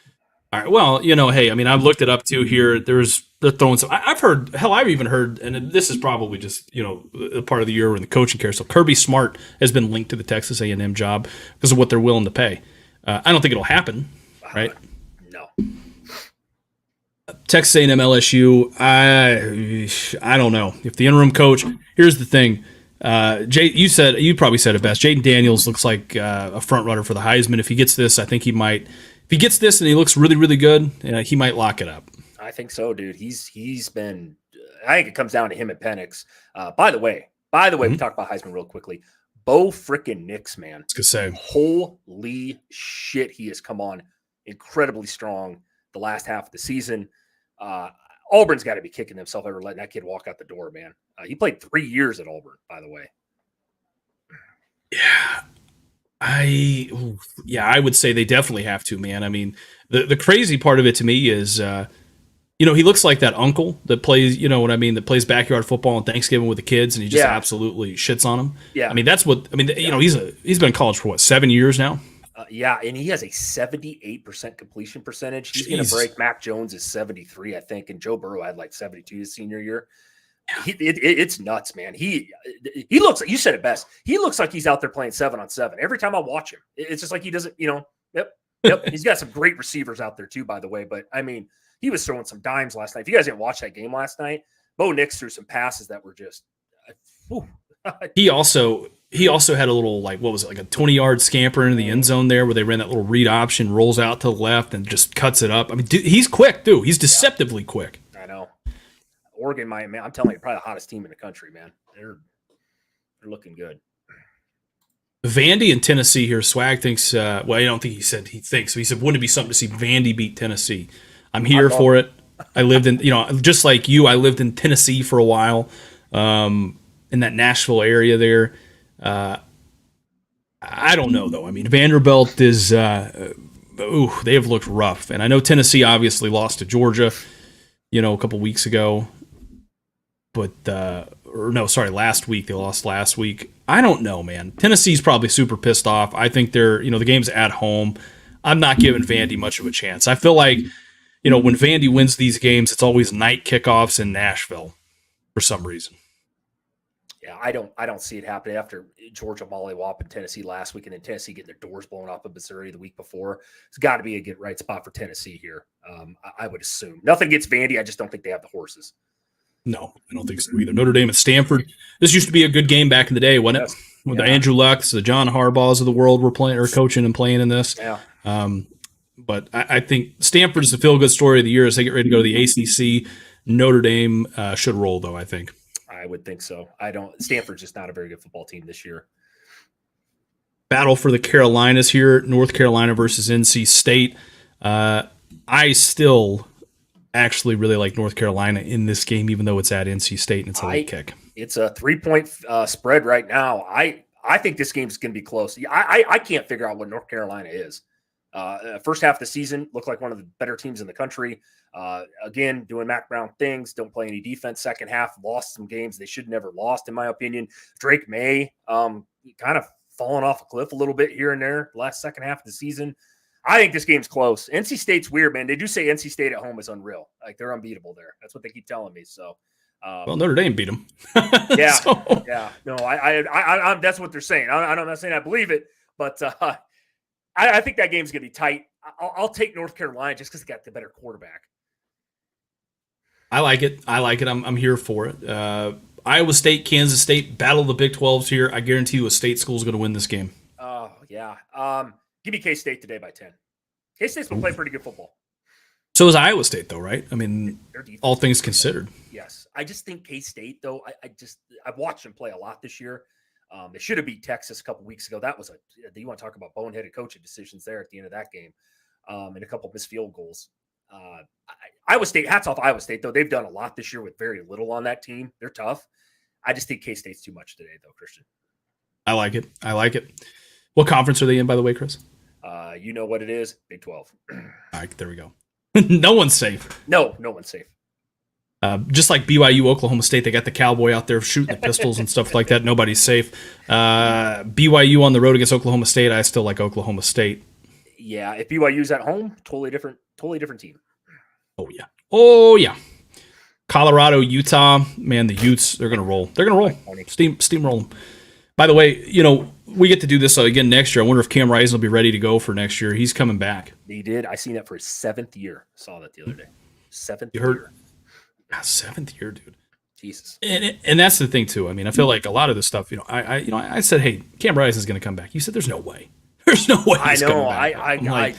All right. Well, hey, I mean, I've looked it up too. Here, they're throwing some. I've even heard, and this is probably just a part of the year in the coaching care. So Kirby Smart has been linked to the Texas A&M job because of what they're willing to pay. I don't think it'll happen, right? No. Texas A&M LSU. I don't know if the interim coach. Here's the thing. You probably said it best. Jaden Daniels looks like a front runner for the Heisman. If he gets this, I think he might. If he gets this and he looks really, really good, he might lock it up. I think so, dude. He's been. I think it comes down to him and Penix. By the way, we talked about Heisman real quickly. Bo frickin' Nix, man. I was gonna say, holy shit, he has come on incredibly strong the last half of the season. Auburn's got to be kicking themselves ever letting that kid walk out the door, man. He played 3 years at Auburn, by the way. Yeah. I would say they definitely have to, man. I mean, the crazy part of it to me is, he looks like that uncle that plays, that plays backyard football on Thanksgiving with the kids, and he just absolutely shits on them. Yeah. I mean, that's what, he's been in college for 7 years now? And he has a 78% completion percentage. He's going to break Mac Jones' 73, I think, and Joe Burrow had like 72 his senior year. It's nuts, man. He looks like, you said it best. He looks like he's out there playing 7-on-7 every time I watch him. It's just like he doesn't, Yep. He's got some great receivers out there too, by the way. But I mean, he was throwing some dimes last night. If you guys didn't watch that game last night, Bo Nix threw some passes that were just. He also had a little, like, what was it, like a 20-yard scamper into the end zone there where they ran that little read option, rolls out to the left and just cuts it up. I mean, dude, he's quick, too. He's deceptively quick. I know. Oregon, man, I'm telling you, probably the hottest team in the country, man. They're looking good. Vandy and Tennessee here. Swag thinks, I don't think he said he thinks. So he said, wouldn't it be something to see Vandy beat Tennessee? I'm here for it. I lived in, just like you, I lived in Tennessee for a while, in that Nashville area there. I don't know, though. I mean, Vanderbilt is, they have looked rough. And I know Tennessee obviously lost to Georgia, a couple weeks ago. But, last week. They lost last week. I don't know, man. Tennessee's probably super pissed off. I think they're, the game's at home. I'm not giving Vandy much of a chance. I feel like, when Vandy wins these games, it's always night kickoffs in Nashville for some reason. Yeah, I don't see it happening after Georgia mollywhopping Tennessee last week and then Tennessee getting their doors blown off of Missouri the week before. It's got to be a get right spot for Tennessee here. I would assume. Nothing against Vandy. I just don't think they have the horses. No, I don't think so either. Notre Dame and Stanford. This used to be a good game back in the day, wasn't it? With the Andrew Lucks, the John Harbaughs of the world were playing or coaching and playing in this. Yeah. But I think Stanford is the feel-good story of the year as they get ready to go to the ACC. Notre Dame should roll, though, I think. I would think so. Stanford's just not a very good football team this year. Battle for the Carolinas here, North Carolina versus NC State. I still actually really like North Carolina in this game, even though it's at NC State and it's a late kick. It's a 3-point spread right now. I think this game's going to be close. I can't figure out what North Carolina is. First half of the season looked like one of the better teams in the country. Again, doing Mac Brown things, don't play any defense. Second half, lost some games they should never lost, in my opinion. Drake May kind of fallen off a cliff a little bit here and there last second half of the season. I think this game's close. NC State's weird, man. They do say NC State at home is unreal. Like, they're unbeatable there. That's what they keep telling me. So, well, Notre Dame beat them. Yeah, yeah. No, I that's what they're saying. I'm not saying I believe it, but I think that game's gonna be tight. I'll take North Carolina just because they got the better quarterback. I like it. I'm here for it. Iowa State, Kansas State, battle of the Big 12s here. I guarantee you a state school is going to win this game. Oh, yeah. Give me K-State today by 10. K-State's been playing pretty good football. So is Iowa State, though, right? I mean, all things considered. Yes. I just think K-State, though, I've watched them play a lot this year. They should have beat Texas a couple weeks ago. That was you want to talk about boneheaded coaching decisions there at the end of that game, and a couple missed field goals. Iowa State, hats off Iowa State, though. They've done a lot this year with very little on that team. They're tough. I just think K-State's too much today, though, Christian. I like it. What conference are they in, by the way, Chris? You know what it is? Big 12. All right, there we go. No one's safe. No one's safe. Just like BYU, Oklahoma State, they got the cowboy out there shooting the pistols and stuff like that. Nobody's safe. BYU on the road against Oklahoma State. I still like Oklahoma State. Yeah, if BYU's at home, totally different team. Oh yeah. Colorado, Utah, man, the Utes, they're gonna roll. Steamroll them. By the way, we get to do this again next year. I wonder if Cam Rising will be ready to go for next year. He's coming back. He did. I seen that for his 7th year. Saw that the other day. 7th you heard? year. 7th year, dude. Jesus. And that's the thing too. I mean, I feel like a lot of this stuff. I said, hey, Cam Rising's gonna come back. You said, there's no way. There's no way. I know.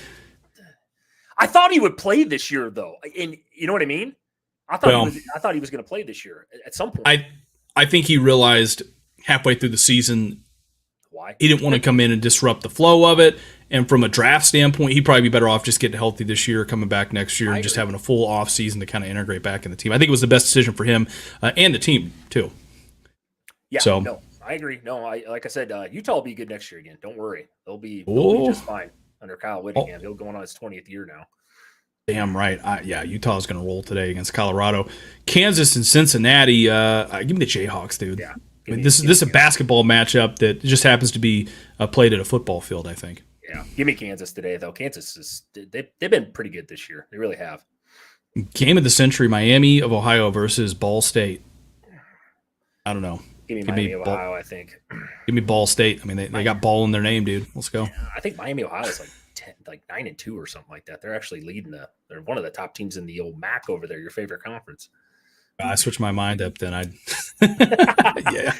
I thought he would play this year, though. And you know what I mean? I thought he was going to play this year at some point. I think he realized halfway through the season why he didn't want to come in and disrupt the flow of it. And from a draft standpoint, he'd probably be better off just getting healthy this year, coming back next year, and just having a full off season to kind of integrate back in the team. I think it was the best decision for him and the team too. Yeah. No, I agree. No, like I said, Utah will be good next year again. Don't worry, they'll be just fine under Kyle Whittingham. He'll go on his 20th year now. Damn right. Utah's going to roll today against Colorado. Kansas and Cincinnati. Give me the Jayhawks, dude. Yeah. This is a basketball matchup that just happens to be played at a football field, I think. Yeah. Give me Kansas today, though. Kansas they've been pretty good this year. They really have. Game of the century: Miami of Ohio versus Ball State. I don't know. Give me Miami of Ohio, I think. Give me Ball State. I mean, they got ball in their name, dude. Let's go. Yeah, I think Miami Ohio is like 9-2 or something like that. They're actually leading they're one of the top teams in the old MAC over there, your favorite conference. I switched my mind up then. Yeah.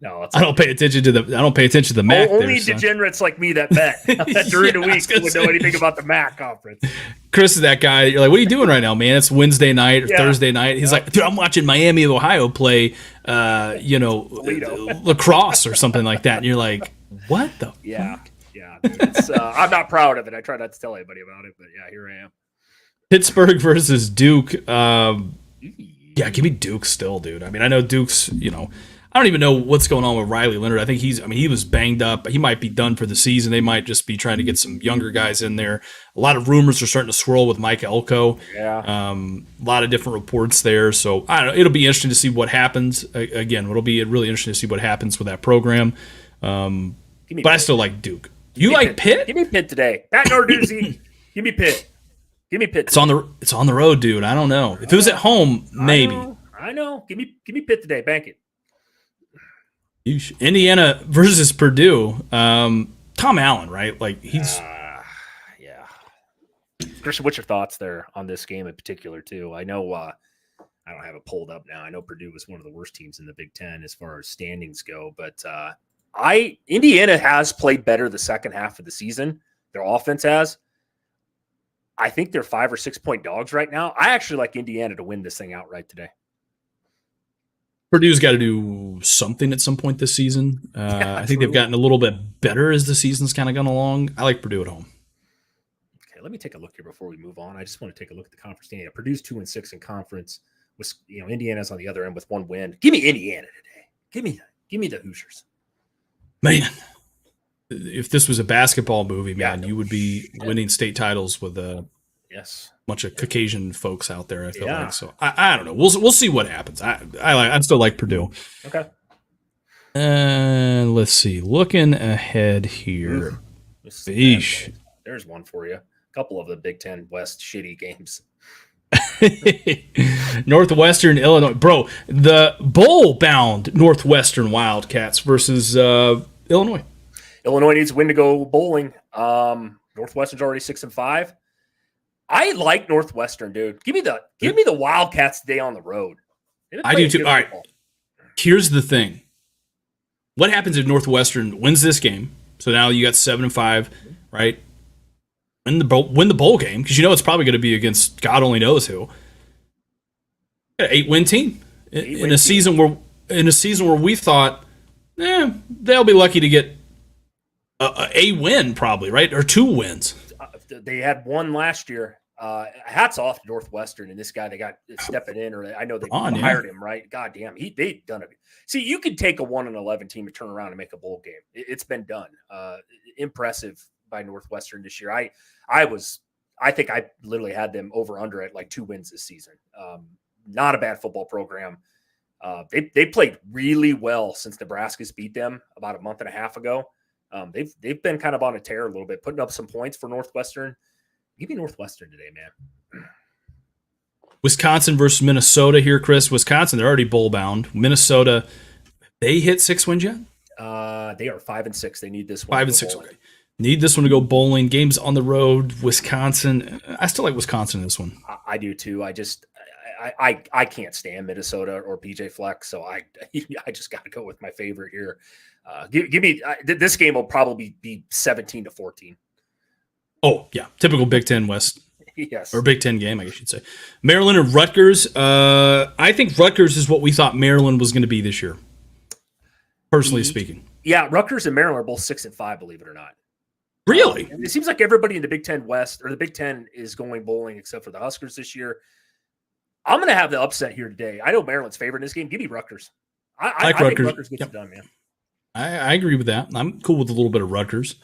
No, I don't pay attention to the MAC. Only degenerates like me that bet during the week would know anything about the MAC conference. Chris is that guy. You're like, what are you doing right now, man? It's Wednesday night or Thursday night. He's like, dude, I'm watching Miami of Ohio play, lacrosse or something like that. And you're like, what the fuck? Yeah, dude, I'm not proud of it. I try not to tell anybody about it, but yeah, here I am. Pittsburgh versus Duke. Yeah, give me Duke still, dude. I mean, I know Duke's, I don't even know what's going on with Riley Leonard. I think he was banged up. He might be done for the season. They might just be trying to get some younger guys in there. A lot of rumors are starting to swirl with Mike Elko. Yeah. A lot of different reports there. So, I don't know. It'll be interesting to see what happens. Again, it'll be really interesting to see what happens with that program. But Pitt. I still like Duke. You like Pitt? Give me Pitt today. Pat Narduzzi. Give me Pitt. Give me Pitt. It's on the road, dude. I don't know. If it was at home, maybe. I know. Give me Pitt today. Bank it. Indiana versus Purdue. Tom Allen, right? Like he's. Yeah. Christian, what's your thoughts there on this game in particular, too? I know. I don't have it pulled up now. I know Purdue was one of the worst teams in the Big Ten as far as standings go, but Indiana has played better the second half of the season. Their offense has. I think they're 5 or 6 point dogs right now. I actually like Indiana to win this thing outright today. Purdue's got to do something at some point this season. I think they've gotten a little bit better as the season's kind of gone along. I like Purdue at home. Okay, let me take a look here before we move on. I just want to take a look at the conference standing. Purdue's 2-6 in conference. Indiana's on the other end with 1 win. Give me Indiana today. Give me the Hoosiers. Man, if this was a basketball movie, man, you would be winning state titles with a bunch of Caucasian folks out there. I feel like so. I don't know. We'll see what happens. I still like Purdue. Okay. And let's see. Looking ahead here, there's one for you. A couple of the Big Ten West shitty games. Northwestern Illinois, bro. The bowl-bound Northwestern Wildcats versus Illinois. Illinois needs a win to go bowling. Northwestern's already 6-5. I like Northwestern, dude. Give me the Wildcats today on the road. I do too. All right. Here's the thing. What happens if Northwestern wins this game? So now you got 7-5, right? Win the bowl game, because it's probably going to be against God only knows who. An 8-win team in a season where we thought, they'll be lucky to get a win, probably, right, or 2 wins. They had 1 last year. Hats off to Northwestern and this guy they got stepping in, or I know they hired him, right? God damn, they've done it. See, you could take a 1-11 team and turn around and make a bowl game. It's been done. Impressive by Northwestern this year. I think I literally had them over under at like 2 wins this season. Not a bad football program. They played really well since Nebraska's beat them about a month and a half ago. They've been kind of on a tear a little bit, putting up some points for Northwestern. Give me Northwestern today, man. Wisconsin versus Minnesota here, Chris. Wisconsin, they're already bowl bound. Minnesota, they hit 6 wins yet? They are 5-6. They need this one. 5-6. Okay. Need this one to go bowling. Games on the road. Wisconsin. I still like Wisconsin in this one. I do too. I can't stand Minnesota or PJ Fleck, so I just got to go with my favorite here. Give me this game will probably be 17-14. Oh yeah, typical Big Ten West. Yes, or Big Ten game, I guess you'd say. Maryland and Rutgers. I think Rutgers is what we thought Maryland was going to be this year. Personally speaking. Yeah, Rutgers and Maryland are both 6-5. Believe it or not. Really? It seems like everybody in the Big Ten West or the Big Ten is going bowling except for the Huskers this year. I'm going to have the upset here today. I know Maryland's favorite in this game. Give me Rutgers. I think Rutgers gets it done, man. I agree with that. I'm cool with a little bit of Rutgers.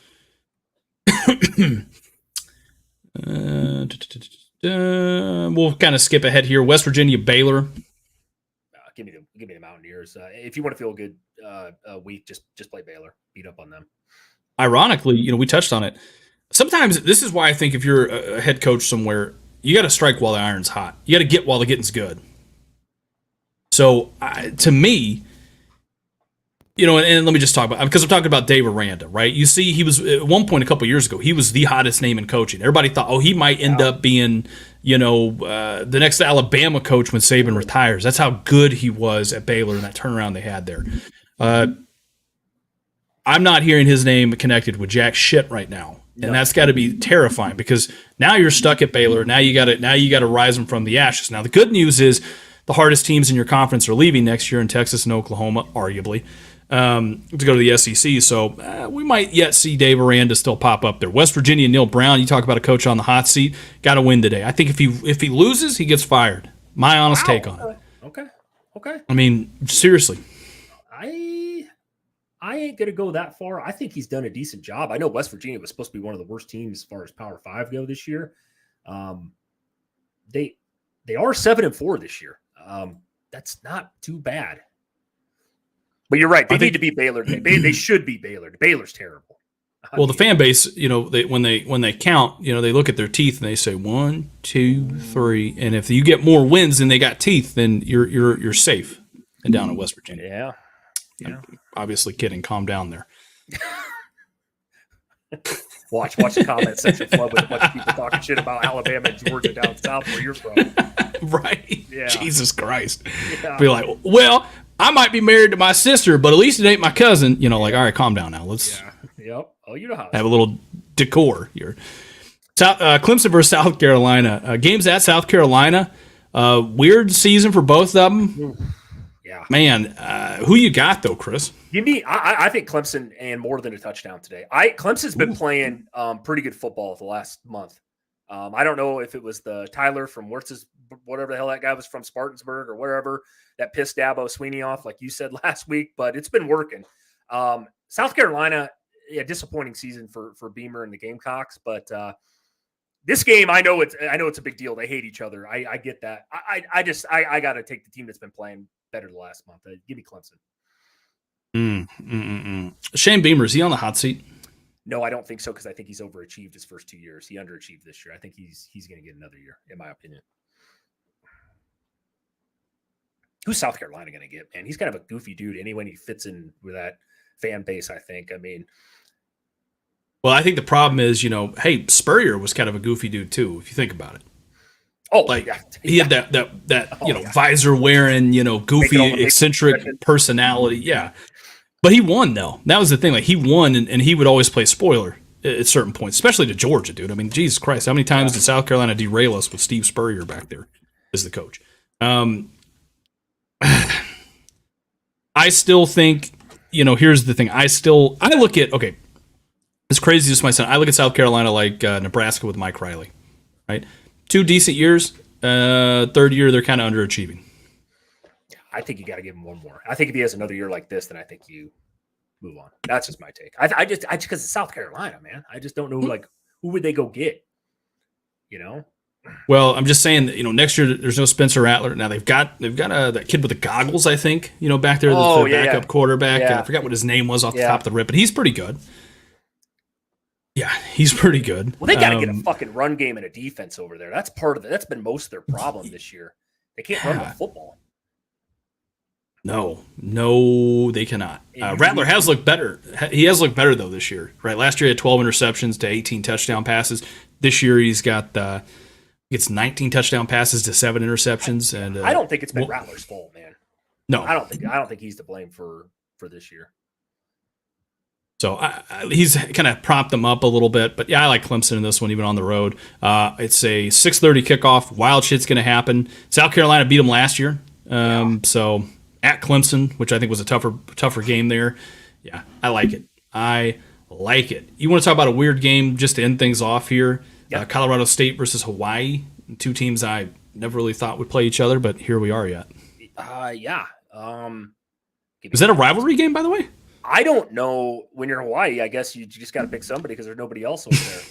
We'll kind of skip ahead here. West Virginia, Baylor. Give me the Mountaineers. If you want to feel good week, just play Baylor. Beat up on them. Ironically, we touched on it. Sometimes this is why I think if you're a head coach somewhere, you got to strike while the iron's hot. You got to get while the getting's good. So to me, and let me just talk about, because I'm talking about Dave Aranda, right? You see, he was at one point a couple years ago, he was the hottest name in coaching. Everybody thought, he might end up being, the next Alabama coach when Saban retires. That's how good he was at Baylor and that turnaround they had there. I'm not hearing his name connected with jack shit right now. And that's got to be terrifying, because now you're stuck at Baylor. Now you got to rise them from the ashes. Now the good news is the hardest teams in your conference are leaving next year in Texas and Oklahoma, arguably, to go to the SEC. So we might yet see Dave Aranda still pop up there. West Virginia, Neil Brown. You talk about a coach on the hot seat. Got to win today. I think if he loses, he gets fired. My honest take on it. Okay. I mean, seriously. I ain't going to go that far. I think he's done a decent job. I know West Virginia was supposed to be one of the worst teams as far as Power 5 go this year. They are 7-4 this year. That's not too bad. But you're right. They need to beat Baylor. They should beat Baylor. Baylor's terrible. Well, the fan base, when they count, they look at their teeth and they say 1, 2, 3, and if you get more wins than they got teeth, then you're safe and down in West Virginia. Yeah. I'm obviously kidding. Calm down there. Watch the comment section flood with a bunch of people talking shit about Alabama and Georgia down south where you're from. Right. Yeah. Jesus Christ. Yeah. Be like, well, I might be married to my sister, but at least it ain't my cousin. All right, calm down now. Let's Yep. Oh, you know how have a little decor here. Clemson versus South Carolina. Games at South Carolina. Weird season for both of them. Yeah. Man, who you got though, Chris? I think Clemson and more than a touchdown today. Clemson's been playing pretty good football the last month. I don't know if it was the Tyler from Wirtz's, whatever the hell that guy was from Spartansburg or wherever, that pissed Dabo Sweeney off, like you said last week, but it's been working. South Carolina, yeah, disappointing season for Beamer and the Gamecocks, but this game, I know it's a big deal. They hate each other. I get that. I got to take the team that's been playing better the last month. Give me Clemson. Shane Beamer, is he on the hot seat? No, I don't think so, because I think he's overachieved his first 2 years. He underachieved this year. I think he's going to get another year, in my opinion. Who's South Carolina going to get, man? He's kind of a goofy dude anyway. He fits in with that fan base, I think. I mean, well, I think the problem is, hey, Spurrier was kind of a goofy dude too, if you think about it. Oh, like yeah. He had that visor wearing, goofy, eccentric personality. Yeah. But he won, though. That was the thing. Like, he won, and he would always play spoiler at certain points, especially to Georgia, dude. I mean, Jesus Christ, how many times did South Carolina derail us with Steve Spurrier back there as the coach? I still think, here's the thing. I look at, okay, as crazy as my son, I look at South Carolina like Nebraska with Mike Riley, right? 2 decent years. Third year, they're kind of underachieving. I think you got to give him one more. I think if he has another year like this, then I think you move on. That's just my take. I just because it's South Carolina, man. I just don't know who would they go get. Well, I'm just saying that next year there's no Spencer Rattler. Now they've got that kid with the goggles, I think. Back there, the backup quarterback. Yeah. I forgot what his name was off the top of the rip, but he's pretty good. Yeah, he's pretty good. Well, they got to get a fucking run game and a defense over there. That's part of it. That's been most of their problem this year. They can't run the football. No, they cannot. Rattler has looked better. He has looked better, though, this year. Right? Last year he had 12 interceptions to 18 touchdown passes. This year he's got gets 19 touchdown passes to 7 interceptions. And I don't think it's been Rattler's fault, man. No, I don't think he's to blame for this year. So he's kind of propped them up a little bit. But, yeah, I like Clemson in this one, even on the road. It's a 6:30 kickoff. Wild shit's going to happen. South Carolina beat them last year. So at Clemson, which I think was a tougher game there. Yeah, I like it. You want to talk about a weird game just to end things off here? Yep. Colorado State versus Hawaii. 2 teams I never really thought would play each other, but here we are yet. Yeah. Is that a rivalry game, by the way? I don't know. When you're Hawaii, I guess you just got to pick somebody because there's nobody else over there.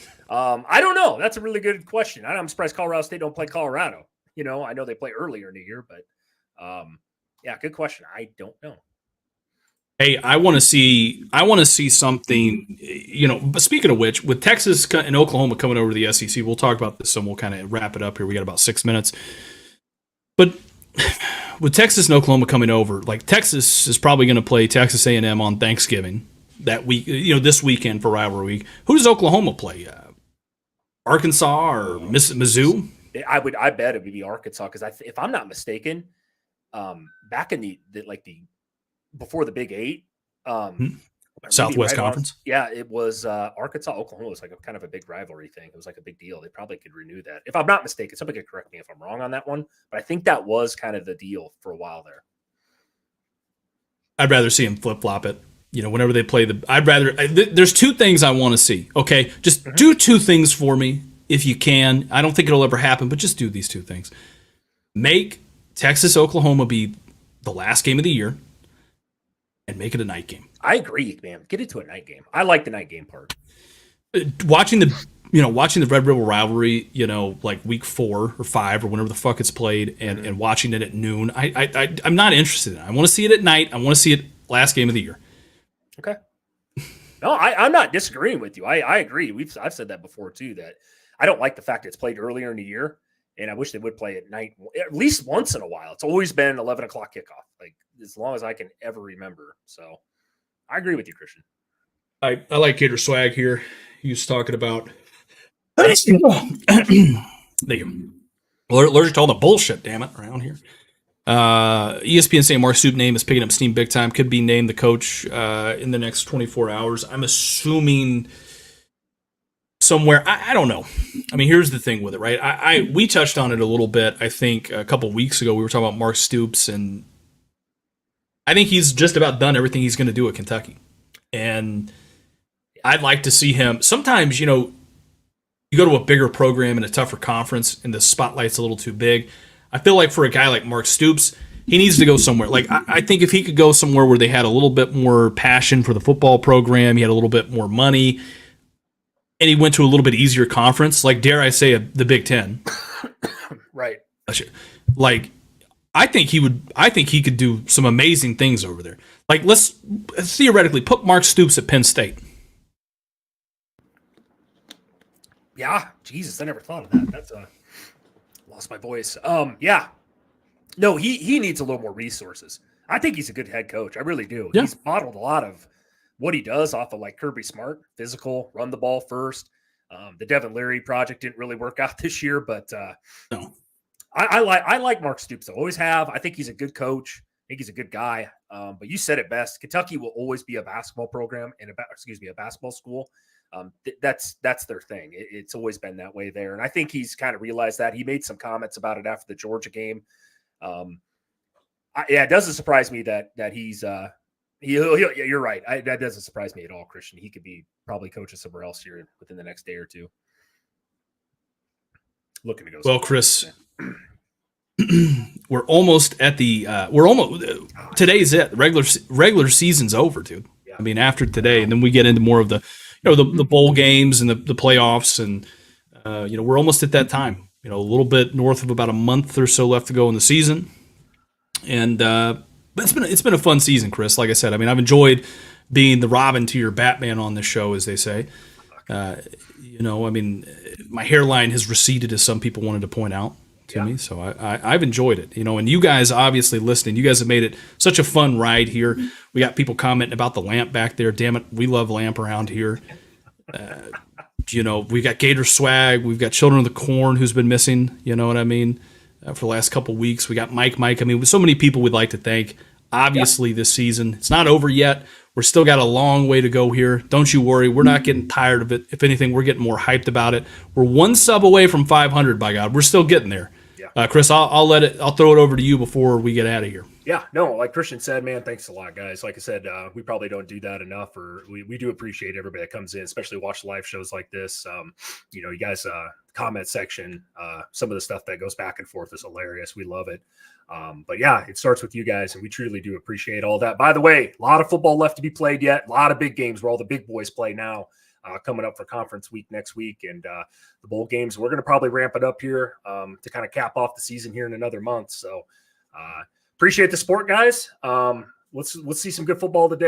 I don't know. That's a really good question. I'm surprised Colorado State don't play Colorado. I know they play earlier in the year, but yeah, good question. I don't know. Hey, I want to see something. But speaking of which, with Texas and Oklahoma coming over to the SEC, we'll talk about this and we'll kind of wrap it up here. We got about 6 minutes. But with Texas and Oklahoma coming over, like Texas is probably going to play Texas A&M on Thanksgiving that week. This weekend for rivalry week. Who does Oklahoma play? Arkansas or Mizzou? I bet it would be Arkansas because if I'm not mistaken. Back in the before the Big 8, Southwest Conference. Yeah, it was Arkansas, Oklahoma was like a kind of a big rivalry thing. It was like a big deal. They probably could renew that. If I'm not mistaken, somebody could correct me if I'm wrong on that one, but I think that was kind of the deal for a while there. I'd rather see them flip flop it. Whenever they play there's 2 things I want to see. Okay, just do 2 things for me if you can. I don't think it'll ever happen, but just do these 2 things. Make Texas, Oklahoma be the last game of the year and make it a night game. I agree, man. Get it to a night game. I like the night game part. Watching the Red River rivalry, like week 4 or 5 or whenever the fuck it's played and watching it at noon. I'm not interested in it. I want to see it at night. I want to see it last game of the year. Okay. No, I'm not disagreeing with you. I agree. I've said that before too, that I don't like the fact it's played earlier in the year. And I wish they would play at night, at least once in a while. It's always been 11 o'clock kickoff, like as long as I can ever remember. So I agree with you, Christian. I like Gator Swag here. He was talking about. Allergic to all the bullshit, damn it, around here. ESPN saying Mark Stoops' name is picking up steam big time. Could be named the coach in the next 24 hours. I'm assuming somewhere. I don't know. I mean, here's the thing with it, right? We touched on it a little bit. I think a couple weeks ago we were talking about Mark Stoops, and I think he's just about done everything he's going to do at Kentucky. And I'd like to see him. Sometimes, you You go to a bigger program in a tougher conference, and the spotlight's a little too big. I feel like for a guy like Mark Stoops, he needs to go somewhere. Like, I think if he could go somewhere where they had a little bit more passion for the football program, he had a little bit more money, and he went to a little bit easier conference, like, dare I say, the Big Ten. Right. Like, I think he could do some amazing things over there. Like, let's theoretically put Mark Stoops at Penn State. Yeah, Jesus, I never thought of that. That's lost my voice. Yeah. No, he needs a little more resources. I think he's a good head coach. I really do. Yeah. He's modeled a lot of what he does off of like Kirby Smart, physical, run the ball first. The Devin Leary project didn't really work out this year, but no. I like Mark Stoops. I always have. I think he's a good coach. I think he's a good guy. But you said it best. Kentucky will always be a basketball program and a basketball school. That's their thing. It's always been that way there. And I think he's kind of realized that. He made some comments about it after the Georgia game. It doesn't surprise me that he's you're right. That doesn't surprise me at all, Christian. He could be probably coaching somewhere else here within the next day or two. Looking to go. Well, Chris, we're almost at the today's it. Regular season's over, dude. Yeah. I mean, after today, and then we get into more of the the bowl games and the playoffs, and we're almost at that time. A little bit north of about a month or so left to go in the season, and it's been a fun season, Chris. Like I said, I mean, I've enjoyed being the Robin to your Batman on this show, as they say. I mean, my hairline has receded, as some people wanted to point out to me. So I've enjoyed it, and you guys obviously listening, you guys have made it such a fun ride here. We got people commenting about the lamp back there. Damn it. We love lamp around here. We got Gator Swag. We've got Children of the Corn, who's been missing, you know what I mean, for the last couple of weeks. We got Mike. I mean, so many people we'd like to thank. Obviously, this season, it's not over yet. We're still got a long way to go here. Don't you worry. We're not getting tired of it. If anything, we're getting more hyped about it. We're one sub away from 500, by God. We're still getting there. Yeah. Chris, I'll throw it over to you before we get out of here. Yeah, no, like Christian said, man, thanks a lot, guys. Like I said, we probably don't do that enough, or we do appreciate everybody that comes in, especially watch live shows like this. You guys, comment section, some of the stuff that goes back and forth is hilarious. We love it. But yeah, it starts with you guys, and we truly do appreciate all that. By the way, a lot of football left to be played yet. A lot of big games where all the big boys play now. Coming up for conference week next week, and the bowl games. We're going to probably ramp it up here to kind of cap off the season here in another month. So appreciate the support, guys. Let's see some good football today.